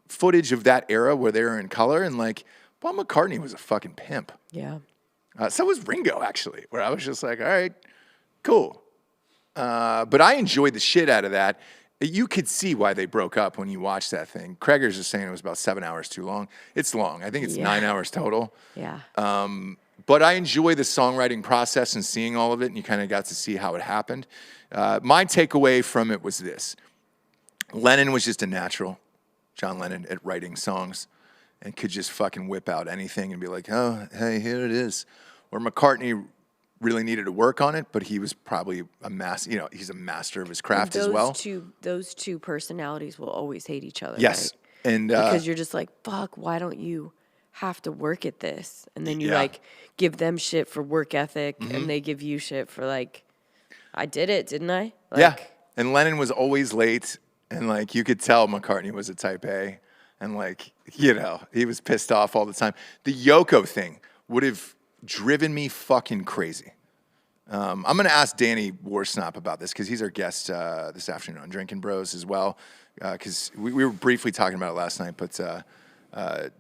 footage of that era where they were in color, and like, Paul McCartney was a fucking pimp. Yeah. So was Ringo, actually, where I was just like, all right, cool. But I enjoyed the shit out of that. You could see why they broke up when you watched that thing. Kreger's just saying it was about 7 hours too long. It's long. I think it's 9 hours total. Yeah. But I enjoy the songwriting process and seeing all of it, and you kind of got to see how it happened. My takeaway from it was this. Lennon was just a natural, John Lennon, at writing songs and could just fucking whip out anything and be like, oh, hey, here it is. Where McCartney really needed to work on it, but he was probably he's a master of his craft as well. Those two personalities will always hate each other. Yes. Right? And because you're just like, fuck, why don't you have to work at this? And then you like give them shit for work ethic and they give you shit for like, I did it, didn't I? Like, yeah. And Lennon was always late, and like you could tell McCartney was a type A, and like, he was pissed off all the time. The Yoko thing would have driven me fucking crazy. I'm going to ask Danny Warsnop about this because he's our guest this afternoon on Drinking Bros as well. Because we were briefly talking about it last night, but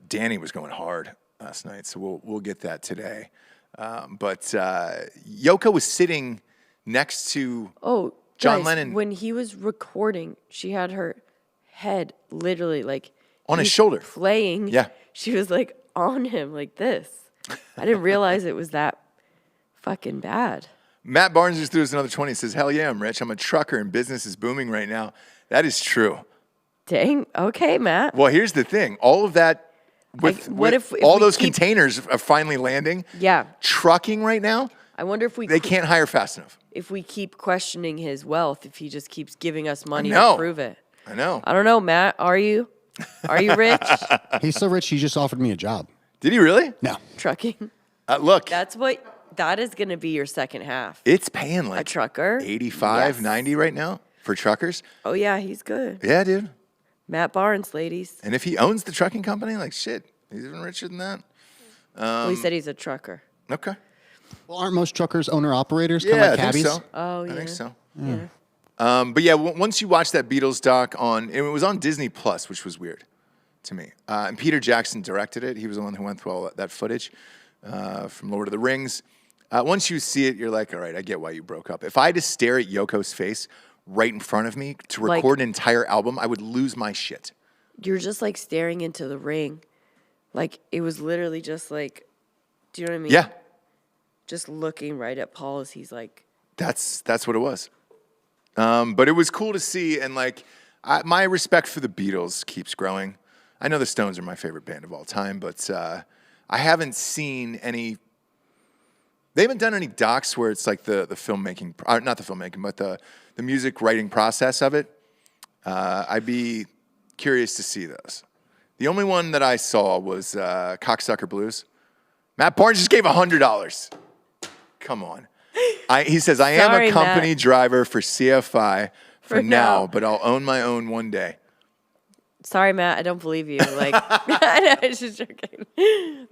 Danny was going hard last night, so we'll get that today. But Yoko was sitting next to John Lennon when he was recording. She had her head literally like on his shoulder, playing. Yeah, she was like on him like this. I didn't realize it was that fucking bad. Matt Barnes just threw us another 20. He says, hell yeah, I'm rich. I'm a trucker and business is booming right now. That is true. Dang. Okay, Matt. Well, here's the thing. All of that, if all those containers are finally landing, trucking right now, I wonder if they can't hire fast enough. If we keep questioning his wealth, if he just keeps giving us money to prove it. I know. I don't know, Matt. Are you? Are you rich? He's so rich, he just offered me a job. Did he really? No. Trucking. Look. That is going to be your second half. It's paying like a trucker 85, 90 right now for truckers. Oh, yeah, he's good. Yeah, dude. Matt Barnes, ladies. And if he owns the trucking company, like shit, he's even richer than that. Well, he said he's a trucker. Okay. Well, aren't most truckers owner-operators? Yeah, kind of like I cabbies? think so. Oh, yeah. I think so. Yeah. But yeah, once you watch that Beatles doc it was on Disney Plus, which was weird to me. And Peter Jackson directed it. He was the one who went through all that footage. from Lord of the Rings. Once you see it, you're like, all right, I get why you broke up. If I had to stare at Yoko's face right in front of me to record an entire album, I would lose my shit. You're just like staring into the ring. Like it was literally just like, do you know what I mean? Yeah. Just looking right at Paul as he's like. That's what it was. But it was cool to see, and like my respect for the Beatles keeps growing. I know the Stones are my favorite band of all time, but I haven't seen any. They haven't done any docs where it's like the filmmaking, not the filmmaking, but the music writing process of it. I'd be curious to see those. The only one that I saw was Cocksucker Blues. Matt Barnes just gave $100. Come on. He says, I am Sorry, a company Matt. driver for CFI for now, now. but I'll own my own one day. Sorry, Matt, I don't believe you. Like, I was just joking.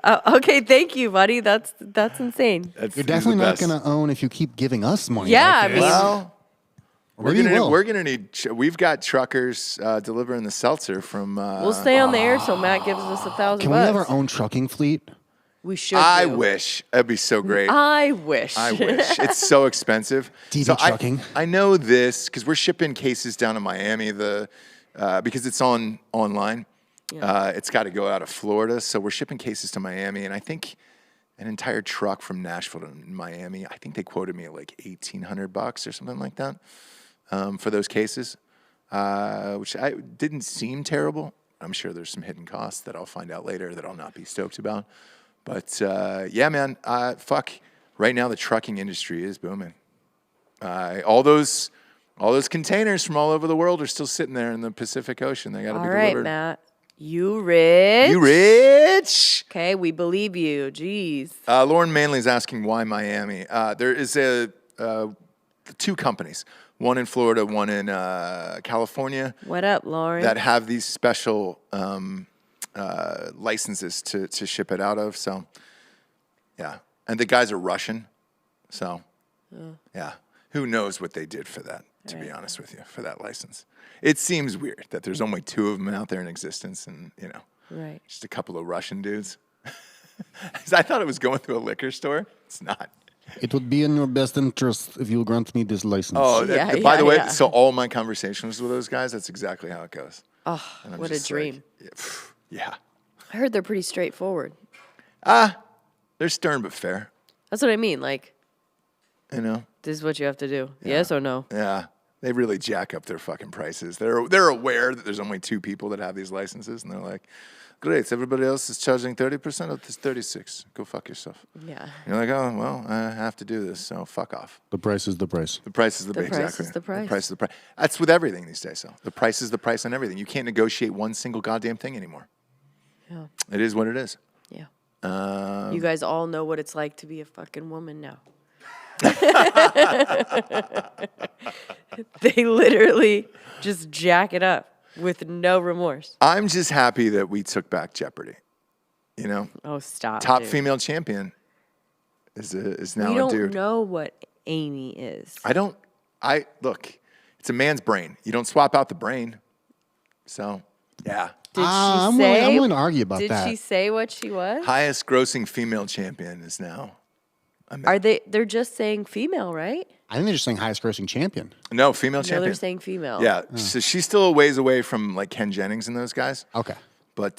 Okay, thank you, buddy. That's insane. You're definitely not going to own if you keep giving us money. Yeah, like I this. mean- Well, Maybe you will. we're gonna need. We've got truckers delivering the seltzer from. We'll stay on the air till Matt gives us $1,000. Can we have our own trucking fleet? We should. I do. wish that'd be so great. I wish. I wish. It's so expensive. DB So trucking. I know this because we're shipping cases down to Miami. Because it's online. Yeah. It's got to go out of Florida, so we're shipping cases to Miami, and I think an entire truck from Nashville to Miami. I think they quoted me at like $1,800 or something like that for those cases, which didn't seem terrible. I'm sure there's some hidden costs that I'll find out later that I'll not be stoked about. But yeah, man, fuck. Right now, the trucking industry is booming. All those containers from all over the world are still sitting there in the Pacific Ocean. They got to All be right, delivered. Matt. You rich? You rich? Okay, we believe you. Jeez. Lauren Manley's asking why Miami. There is two companies, one in Florida, one in California, What up, Lauren? that have these special licenses to ship it out of. So, yeah. And the guys are Russian. So, yeah. Who knows what they did for that, to be honest with you, for that license. It seems weird that there's only two of them out there in existence and, Right. just a couple of Russian dudes. I thought it was going through a liquor store. It's not. It would be in your best interest if you grant me this license. Oh, Yeah, by the way, yeah. so all my conversations with those guys, that's exactly how it goes. Oh, And I'm what a just dream. Like, yeah. I heard they're pretty straightforward. They're stern but fair, That's what I mean. Like, you know? this is what you have to do. Yes or no? Yeah. They really jack up their fucking prices. They're aware that there's only two people that have these licenses, and they're like, great, everybody else is charging 30% of this 36. Go fuck yourself. Yeah. And you're like, oh, well, I have to do this, so fuck off. The price is the price. The price is the, The price exactly. is the price. The price is the price. That's with everything these days, though. The price is the price on everything. You can't negotiate one single goddamn thing anymore. Yeah. It is what it is. Yeah. You guys all know what it's like to be a fucking woman now. They literally just jack it up with no remorse. I'm just happy that we took back Jeopardy. You know, Oh, stop. top dude. female champion is now We a don't dude. know what Amy is. Look, it's a man's brain. You don't swap out the brain. So, yeah. Did she I'm say? willing to argue about did that. she say what she was? Highest grossing female champion is now a man. Are they? They're just saying female, right? I think they're just saying highest grossing champion. No, female No, champion. they're saying female. Yeah, so she's still a ways away from like Ken Jennings and those guys. Okay. But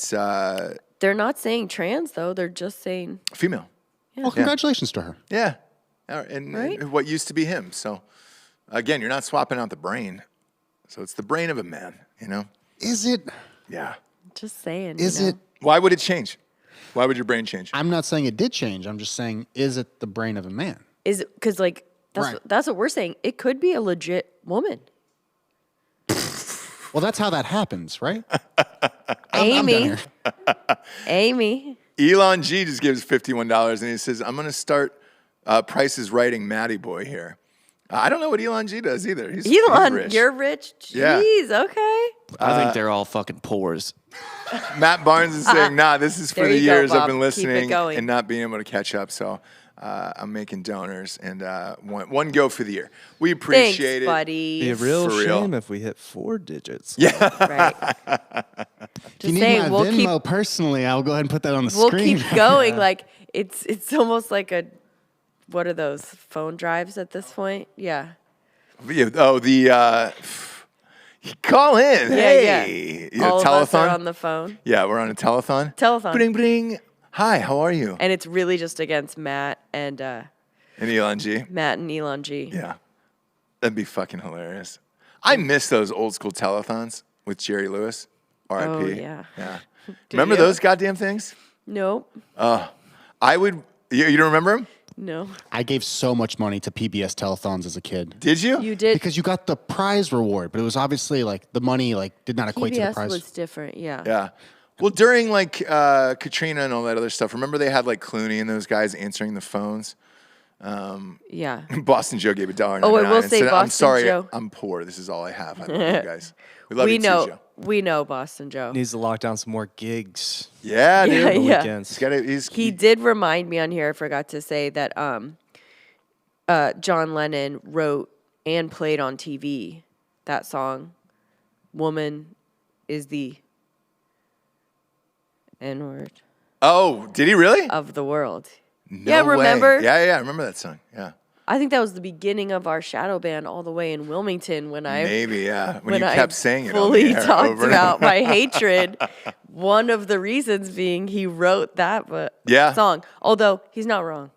They're not saying trans though. They're just saying female. Well, congratulations to her. Yeah. And Right? what used to be him. So, again, you're not swapping out the brain. So it's the brain of a man, you know? Is it? Yeah. just saying. Is you know? it? Why would it change? Why would your brain change? I'm not saying it did change. I'm just saying, is it the brain of a man? Is it because like that's Right. that's what we're saying. It could be a legit woman. Well, that's how that happens, right? Amy. I'm done here. Amy. Elon G just gives $51 and he says, I'm going to start Price is Writing Matty Boy here. I don't know what Elon G does either. He's Elon, rich. you're rich. Yeah. Jeez, okay. I think they're all fucking pores. Matt Barnes is saying, nah, this is for There the you go, years I've Bob. been Keep it listening going. and not being able to catch up. So I'm making donors and one go for the year. We appreciate Thanks, it. buddy. Be a real For real. shame if we hit 4 digits. Right. If you Just need saying, my we'll Venmo keep personally, I'll go ahead and put that on the we'll screen. keep going. Like It's almost like a, what are those, phone drives at this point? Yeah. Oh, the call in. Hey. Yeah. All of us are on the phone. Yeah, we're on a telethon. Telethon. Bring, bring. Hi, how are you? And it's really just against Matt and And Elon G. Elon G. Yeah. That'd be fucking hilarious. I miss those old school telethons with Jerry Lewis. R.I.P. Oh, yeah. Yeah. Remember you? those goddamn things? Nope. I would. You don't remember them? No. I gave so much money to PBS telethons as a kid. Did you? You did. Because you got the prize reward, but it was obviously like the money like did not equate to the PBS prize. was different. Yeah. Yeah. Well, during like Katrina and all that other stuff, remember they had like Clooney and those guys answering the phones? Yeah. Boston Joe gave $1.99 Oh, I will and say said, I'm Boston sorry, Joe. I'm poor. This is all I have. I love you guys. We love We you know. too, Joe. We know Boston Joe. Needs to lock down some more gigs. Yeah, dude. Yeah, The yeah. weekends. He did remind me on here. I forgot to say that John Lennon wrote and played on TV that song, "Woman is the N-word Oh, did he really? of the world." No yeah, way. remember? Yeah, I remember that song. Yeah. I think that was the beginning of our shadow band all the way in Wilmington when I Maybe, yeah. When you I kept saying it on the fully air talked over and about over. my hatred. One of the reasons being he wrote that Yeah. song. Although he's not wrong.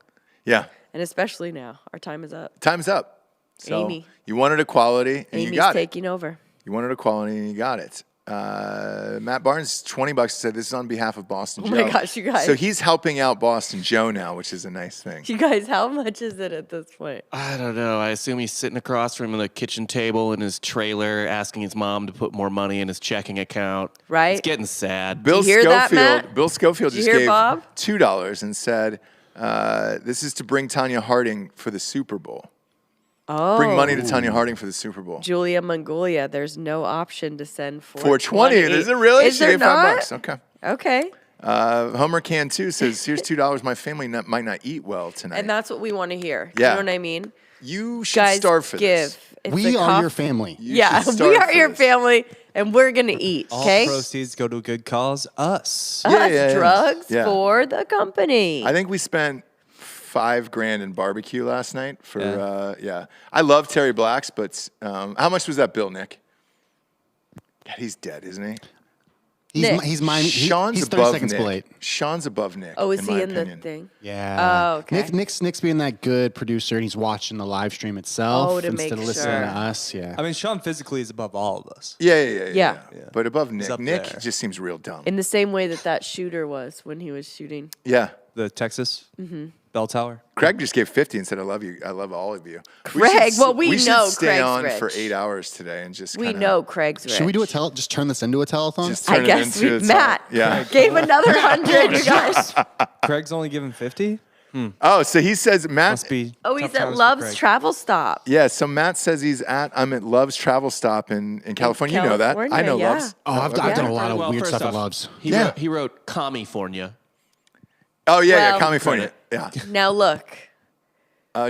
Yeah. And especially now, our time is up. Time's up. So Amy. you wanted equality and you Amy's got it. taking over. You wanted equality and you got it. Matt Barnes, $20 said this is on behalf of Boston Joe. Oh my gosh, you guys. So he's helping out Boston Joe now, which is a nice thing. You guys, how much is it at this point? I don't know. I assume he's sitting across from the kitchen table in his trailer asking his mom to put more money in his checking account. Right? It's getting sad. Bill you hear that, Matt? Bill Schofield Did you just hear gave Bob? $2 and said, this is to bring Tanya Harding for the Super Bowl. Oh. Bring money to Tanya Harding for the Super Bowl. Julia Mongolia, there's no option to send for 420. Is it really? Is She there gave not? $5. Okay. Okay. Homer Can 2 says, here's $2. My family might not eat well tonight. And that's what we want to hear. Yeah. You know what I mean? You should Guys, starve for give. this. It's We a are cof- your family. You Yeah, should we starve are for your this. family, and we're going to eat, All okay? proceeds go to a good cause. Us. Yeah, Us, yeah, yeah. drugs Yeah. for the company. I think we spent $5,000 in barbecue last night for yeah. I love Terry Black's, but how much was that bill, Nick? God, he's dead, isn't he? Nick. He's mine. Sean's He's 30 above seconds Nick. late. Sean's above Nick. Oh, is in he my in opinion. the thing? Yeah. Oh, okay. Nick's being that good producer, and he's watching the live stream itself Oh, to instead make of listening sure. to us. Yeah. I mean, Sean physically is above all of us. Yeah. Yeah. But above Nick. up Nick there. just seems real dumb. In the same way that shooter was when he was shooting. Yeah. The Texas bell tower. Craig just gave 50 and said, I love you. I love all of you. Craig, well, we should know stay Craig's on rich. for 8 hours today and just We kinda know Craig's rich. Should we do just turn this into a telethon? just turn I it guess into we, its Matt own- Yeah. gave another 100, you guys. Craig's only given 50. Oh, so he says Matt. Must be. Oh, tough he's at times for Love's Craig. Travel Stop. Yeah, so Matt says I'm at Love's Travel Stop in California. You know that. I know California, yeah. Love's. Oh, I've done a lot of Well, weird first stuff at off, Love's. He wrote California. Oh, yeah, Well- California. Yeah. Now look,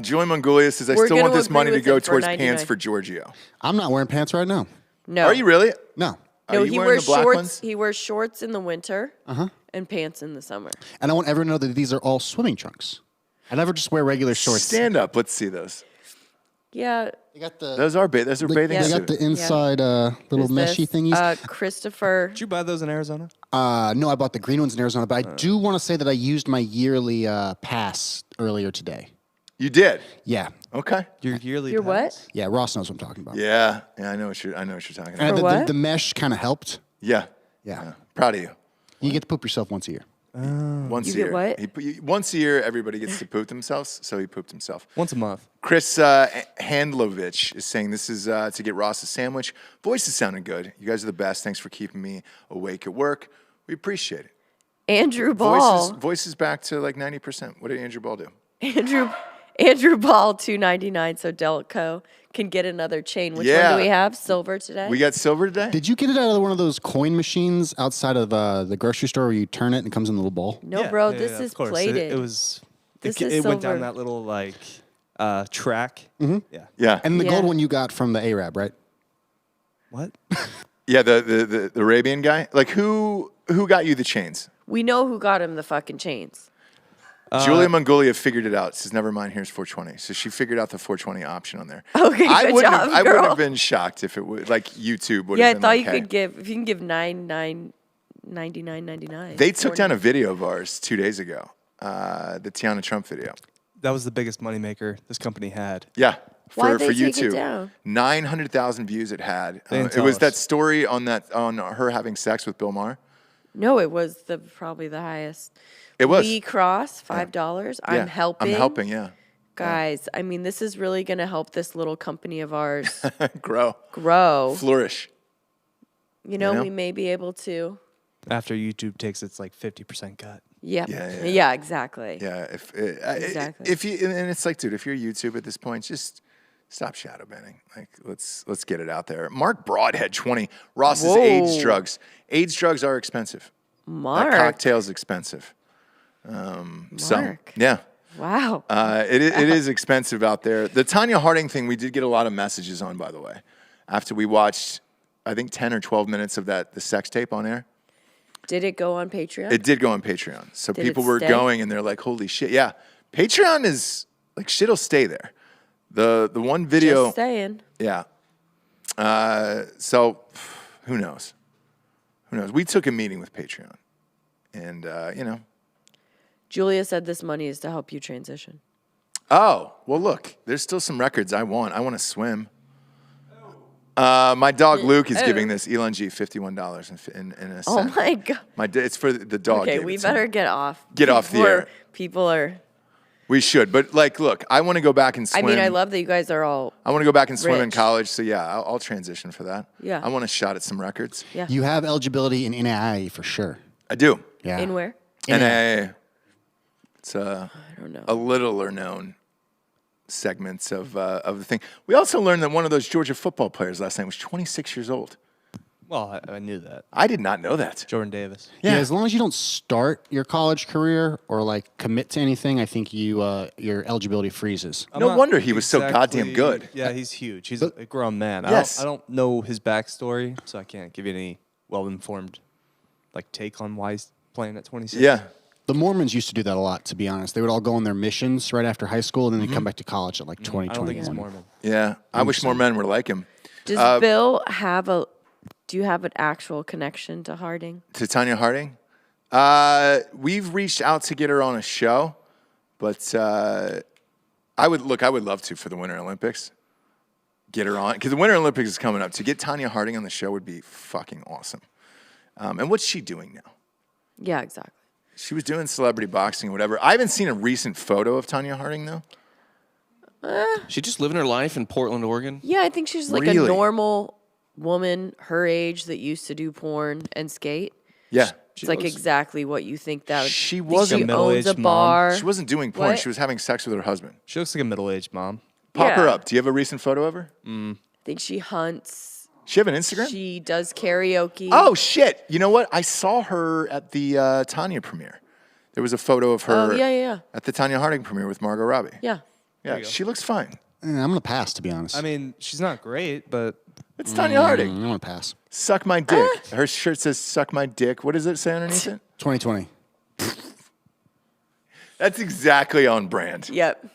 Julian Mongolia says, I We're still gonna want this agree money to with go him for towards 99. pants for Giorgio. I'm not wearing pants right now. no. Are you really? No. Are No, you he wearing wears the black shorts. ones? He wears shorts in the winter and pants in the summer. And I want everyone to know that these are all swimming trunks. I never just wear regular shorts. Stand up. Let's see those. Yeah. They got the Those are bathing Yeah. they got the suits. inside little Who's meshy this? thingies. Christopher. Did you buy those in Arizona? No, I bought the green ones in Arizona, but I do want to say that I used my yearly pass earlier today. You did? Yeah. Okay. Your yearly. Your what? pass? Yeah, Ross knows what I'm talking about. Yeah. I know what you're talking And about. For what? the mesh kind of helped. Yeah. Yeah. Proud of you. You get to poop yourself once a year. Once You a get year. what? Once a year, everybody gets to poop themselves, so he pooped himself. Once a month. Chris Handlovich is saying this is to get Ross a sandwich. Voice is sounding good. You guys are the best. Thanks for keeping me awake at work. We appreciate it. Andrew Ball. Voice is back to like 90%. What did Andrew Ball do? Andrew Ball, $2.99. So Delco can get another chain. Which one do we have? Silver today? We got silver today? Did you get it out of one of those coin machines outside of the grocery store where you turn it and it comes in a little ball? no, Yeah, bro. yeah, This yeah, is of course. plated. It was. This it is went down silver. that little like track. Yeah. Yeah. And the Yeah. gold one you got from the Arab, right? What? Yeah, the Arabian guy. Like who got you the chains? We know who got him the fucking chains. Julia Mongolia figured it out. Says, never mind, here's 420. So she figured out the 420 option on there. Okay, good job, I wouldn't girl. have been shocked if it would, like YouTube would Yeah, I have been thought like, you hey. could give, if you can give 99.99. They took down a video of ours 2 days ago, the Tiana Trump video. That was the biggest moneymaker this company had. Yeah. Why'd they for take it YouTube. down? 900,000 views it had. They didn't It tell was us. that story on her having sex with Bill Maher. No, it was probably the highest. It was. Lee Cross, $5. Yeah. I'm helping. I'm helping, yeah. Guys, I mean, this is really going to help this little company of ours Grow. grow. Flourish. You know, know? we may be able to. After YouTube takes its like 50% cut. Yep. Yeah. Yeah, exactly. Yeah. Exactly. If you, and it's like, dude, if you're YouTube at this point, just stop shadow banning. Like, let's get it out there. Mark Broadhead, 20. Ross's Whoa. AIDS drugs. AIDS drugs are expensive. Mark. That cocktail's expensive. Some. Mark. Yeah. Wow. It is expensive out there. The Tanya Harding thing, we did get a lot of messages on, by the way, after we watched, I think, 10 or 12 minutes of the sex tape on air. Did it go on Patreon? It did go on Patreon. So Did people it were stay? going and they're like, holy shit. Yeah. Patreon is like, shit'll stay there. The one video. Just saying. Yeah. So who knows? Who knows? We took a meeting with Patreon and, Julia said this money is to help you transition. Oh, well, look, there's still some records I want. I want to swim. My dog Luke is giving this Elon G $51 in a Oh cent. my God. It's for the dog. Okay, gave we it to me. better get off. Get off the before air. People are. We should, but like, look, I want to go back and I swim. mean, I love that you guys are all. I want to go back and swim in rich. college. So yeah, I'll transition for that. Yeah. I want a shot at some records. Yeah. You have eligibility in NAIA for sure. I do. Yeah. In where? NAA. It's I don't know. a littler known segments of the thing. We also learned that one of those Georgia football players last night was 26 years old. Well, I knew that. I did not know that. Jordan Davis. Yeah. As long as you don't start your college career or like commit to anything, I think your eligibility freezes. I'm No not wonder he was so goddamn good. Yeah, he's huge. He's a grown man. Yes. I don't know his backstory, so I can't give you any well-informed like take on why he's playing at 26. Yeah. The Mormons used to do that a lot, to be honest. They would all go on their missions right after high school, and then they'd come back to college at like 20, I don't think he's 21. Mormon. Yeah. I wish more men were like him. Does Bill have a? Do you have an actual connection to Harding? To Tanya Harding? We've reached out to get her on a show, but I would love to for the Winter Olympics. Get her on, because the Winter Olympics is coming up. To get Tanya Harding on the show would be fucking awesome. And what's she doing now? Yeah, exactly. She was doing celebrity boxing or whatever. I haven't seen a recent photo of Tanya Harding, though. She just living her life in Portland, Oregon. Yeah, I think she's like Really? a normal woman her age that used to do porn and skate. Yeah. It's like exactly what you think that would. She She wasn't- owns a middle-aged mom. bar. She wasn't doing porn. What? She was having sex with her husband. She looks like a middle-aged mom. Pop her Yeah. up. Do you have a recent photo of her? I think she hunts. She have an Instagram? She does karaoke. Oh, shit. You know what? I saw her at the Tanya premiere. There was a photo of her Oh, yeah. at the Tanya Harding premiere with Margot Robbie. Yeah. Yeah, she looks fine. I'm going to pass, to be honest. I mean, she's not great, but It's Tanya Harding. I'm going to pass. Suck my dick. Her shirt says suck my dick. What does it say underneath it? 2020. That's exactly on brand. Yep.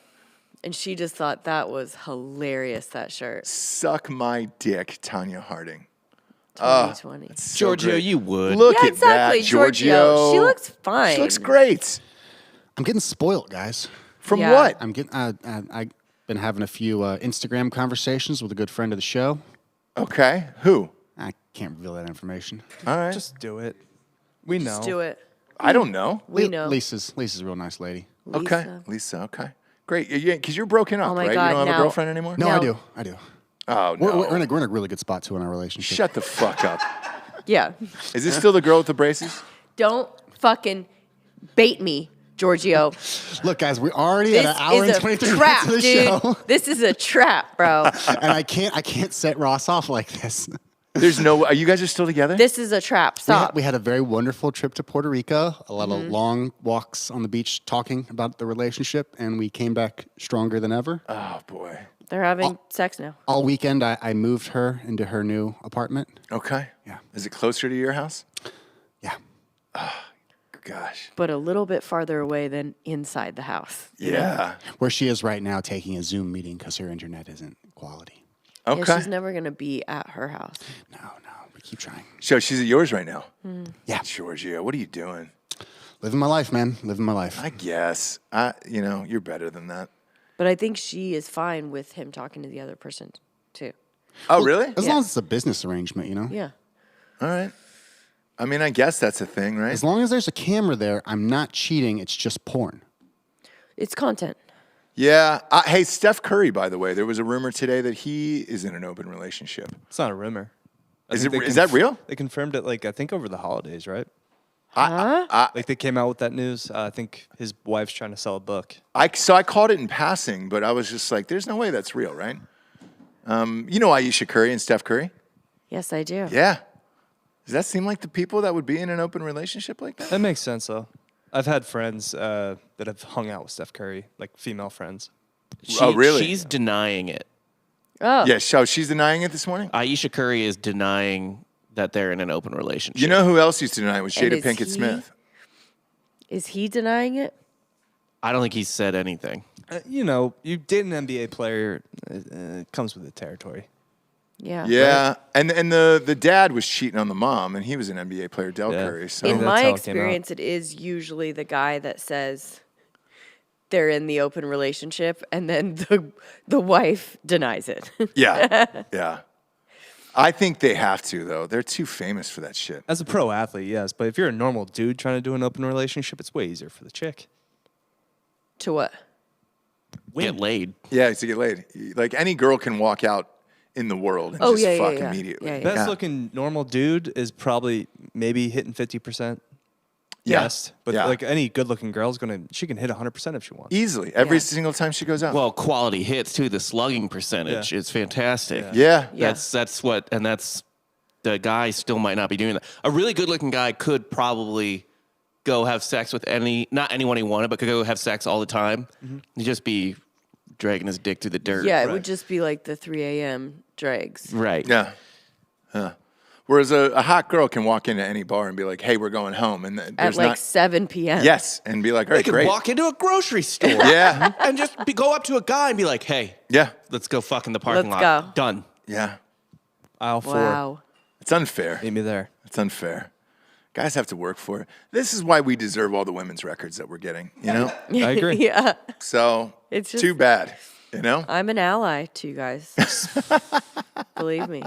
And she just thought that was hilarious, that shirt. Suck my dick, Tanya Harding. 2020. So Giorgio, great. you would. Look Yeah, at exactly, that, Giorgio. She looks fine. She looks great. I'm getting spoiled, guys. From Yeah. what? I've been having a few Instagram conversations with a good friend of the show. Okay. Who? I can't reveal that information. All right. just do it. We know. Just do it. I don't know. We know. Lisa's a real nice lady. Okay. Lisa, okay. Great. Yeah, because you're broken up, Oh my right? God, You don't have a now- girlfriend anymore? No, Now- I do. Oh, no. We're in a really good spot, too, in our relationship. Shut the fuck up. Yeah. Is this still the girl with the braces? Don't fucking bait me, Giorgio. Look, guys, we're already This at an hour and is a 23 trap, minutes of the dude. show. This is a trap, bro. And I can't set Ross off like this. There's no. You guys are still together? This is a trap. Stop. We had a very wonderful trip to Puerto Rico, a lot of long walks on the beach talking about the relationship, and we came back stronger than ever. Oh boy. They're having sex now. All weekend, I moved her into her new apartment. Okay. Yeah. Is it closer to your house? Yeah. gosh. but a little bit farther away than inside the house. Yeah. Where she is right now taking a Zoom meeting because her internet isn't quality. Okay. Yeah, she's never going to be at her house. No, we keep trying. So she's at yours right now. Yeah. Georgia, what are you doing? Living my life, man. Living my life. I guess. You're better than that. But I think she is fine with him talking to the other person, too. Oh, really? As Yeah. long as it's a business arrangement, Yeah. All right. I mean, I guess that's a thing, right? As long as there's a camera there, I'm not cheating. It's just porn. It's content. Yeah. Hey, Steph Curry, by the way, there was a rumor today that he is in an open relationship. It's not a rumor. I Is think they is that real? They confirmed it, I think over the holidays, right? Huh? They came out with that news. I think his wife's trying to sell a book. So I caught it in passing, but I was just like, there's no way that's real, right? You know Ayesha Curry and Steph Curry? Yes, I do. Yeah. Does that seem like the people that would be in an open relationship like that? That makes sense, though. I've had friends that have hung out with Steph Curry, female friends. Oh, really? She's denying it. Oh. Yeah, so she's denying it this morning? Ayesha Curry is denying that they're in an open relationship. You know who else used to deny it was And Jada is Pinkett he- Smith. Is he denying it? I don't think he's said anything. You date an NBA player, it comes with the territory. Yeah. Yeah, and the dad was cheating on the mom, and he was an NBA player, Del Yeah. Curry. So In that's my how it came out. experience, it is usually the guy that says they're in the open relationship, and then the wife denies it. yeah. I think they have to though. They're too famous for that shit. As a pro athlete, yes, but if you're a normal dude trying to do an open relationship, it's way easier for the chick. To what? Get laid. Yeah, to get laid. Like any girl can walk out in the world and Oh, just yeah, fuck yeah. immediately. Yeah, yeah. Best looking normal dude is probably maybe hitting 50%. Yeah. Yes, but Yeah. any good looking girl's she can hit 100% if she wants. Easily, every Yeah. single time she goes out. Well, quality hits too. The slugging percentage is fantastic. yeah. Yeah. That's what, and that's the guy still might not be doing that. A really good looking guy could probably go have sex with not anyone he wanted, but could go have sex all the time. He'd just be dragging his dick through the dirt. Yeah, it would just be like the 3 a.m. drags. Right. Yeah. Whereas a hot girl can walk into any bar and be like, "Hey, we're going home," and At there's like not 7 p.m. yes, and be like, "All They right, could great." walk into a grocery store. Yeah, And just go up to a guy and be like, hey, yeah, let's go fuck in the parking Let's lot. go. Done. yeah. Aisle 4. Wow. It's unfair. Meet me there. It's unfair. Guys have to work for it. This is why we deserve all the women's records that we're getting. You know, I agree. Yeah. so It's just- too bad. You know. I'm an ally to you guys. Believe me.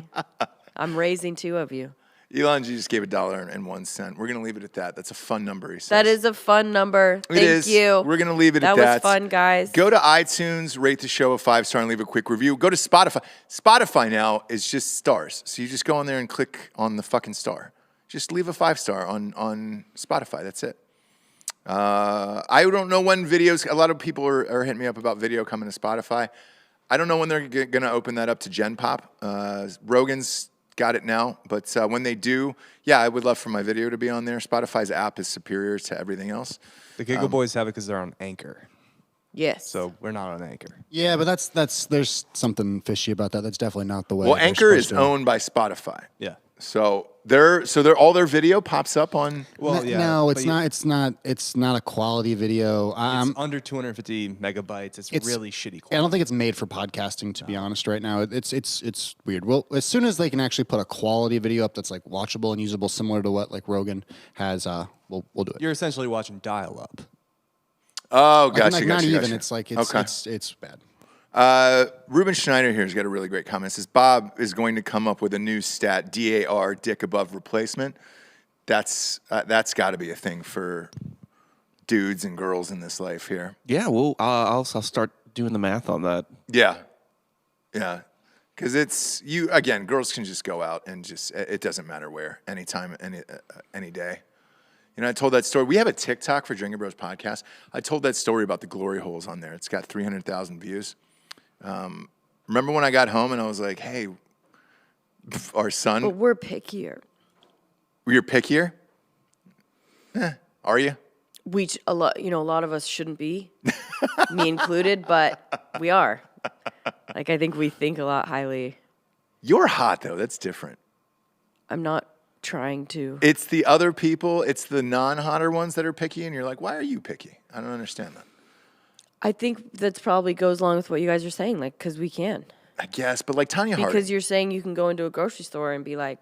I'm raising 2 of you. Elon just gave $1.01. We're gonna leave it at that. That's a fun number. He says. That is a fun number. Thank you. We're gonna leave it That at was that. fun, guys. Go to iTunes, rate the show a 5-star, and leave a quick review. Go to Spotify. Spotify now is just stars. So you just go on there and click on the fucking star. Just leave a 5-star on Spotify. That's it. I don't know when videos. A lot of people are hitting me up about video coming to Spotify. I don't know when they're gonna open that up to Gen Pop. Rogan's got it now, but when they do, yeah, I would love for my video to be on there. Spotify's app is superior to everything else. The Giggle Boys have it because they're on Anchor. Yes. So we're not on Anchor. Yeah, but there's something fishy about that. That's definitely not the way. Well, they're Anchor is supposed to. owned by Spotify, Yeah. so all their video pops up on. Well, yeah. No, it's but not. It's not a quality video. It's under 250 megabytes. It's really shitty quality. I don't think it's made for podcasting, to be honest. Right now, it's weird. Well, as soon as they can actually put a quality video up that's like watchable and usable, similar to what like Rogan has, we'll do it. You're essentially watching dial-up. Oh, Like, gotcha, not gotcha, even. gotcha. It's like Okay. it's bad. Ruben Schneider here has got a really great comment. It says Bob is going to come up with a new stat, DAR, dick above replacement. That's got to be a thing for dudes and girls in this life here. Yeah, well, I'll start doing the math on that. Yeah, because it's you again. Girls can just go out and just it doesn't matter where, anytime, any day. You know, I told that story. We have a TikTok for Drinking Bros podcast. I told that story about the glory holes on there. It's got 300,000 views. Remember when I got home and I was like, "Hey, our son, but we're pickier. you're pickier? Are you? A lot of us shouldn't be, me included, but we are. Like, I think we think a lot highly. You're hot though. That's different. I'm not trying to. It's the other people, it's the non-hotter ones that are picky, and you're like, why are you picky? I don't understand that. I think that's probably goes along with what you guys are saying, like, because we can. I guess, but like Tanya Harding. Because you're saying you can go into a grocery store and be like,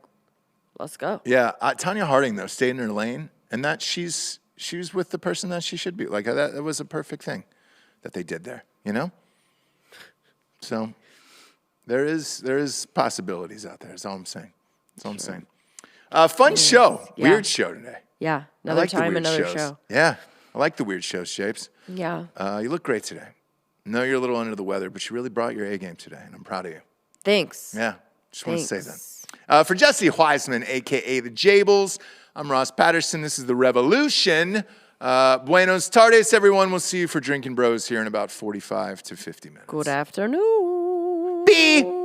let's go. Yeah, Tanya Harding, though, stayed in her lane, and that she was with the person that she should be. Like, that was a perfect thing that they did there, you know? So there is possibilities out there, is all I'm saying. That's all I'm saying. Fun show. Yeah. Weird show today. Yeah, I another like the time, weird another shows. show. Yeah, I like the weird shows, Shapes. Yeah. You look great today. I know you're a little under the weather, but you really brought your A game today, and I'm proud of you. Thanks. Yeah, just want to say Thanks. that. For Jesse Wiseman, a.k.a. the Jables, I'm Ross Patterson. This is The Revolution. Buenos tardes, everyone. We'll see you for Drinking Bros here in about 45 to 50 minutes. Good afternoon. Bye.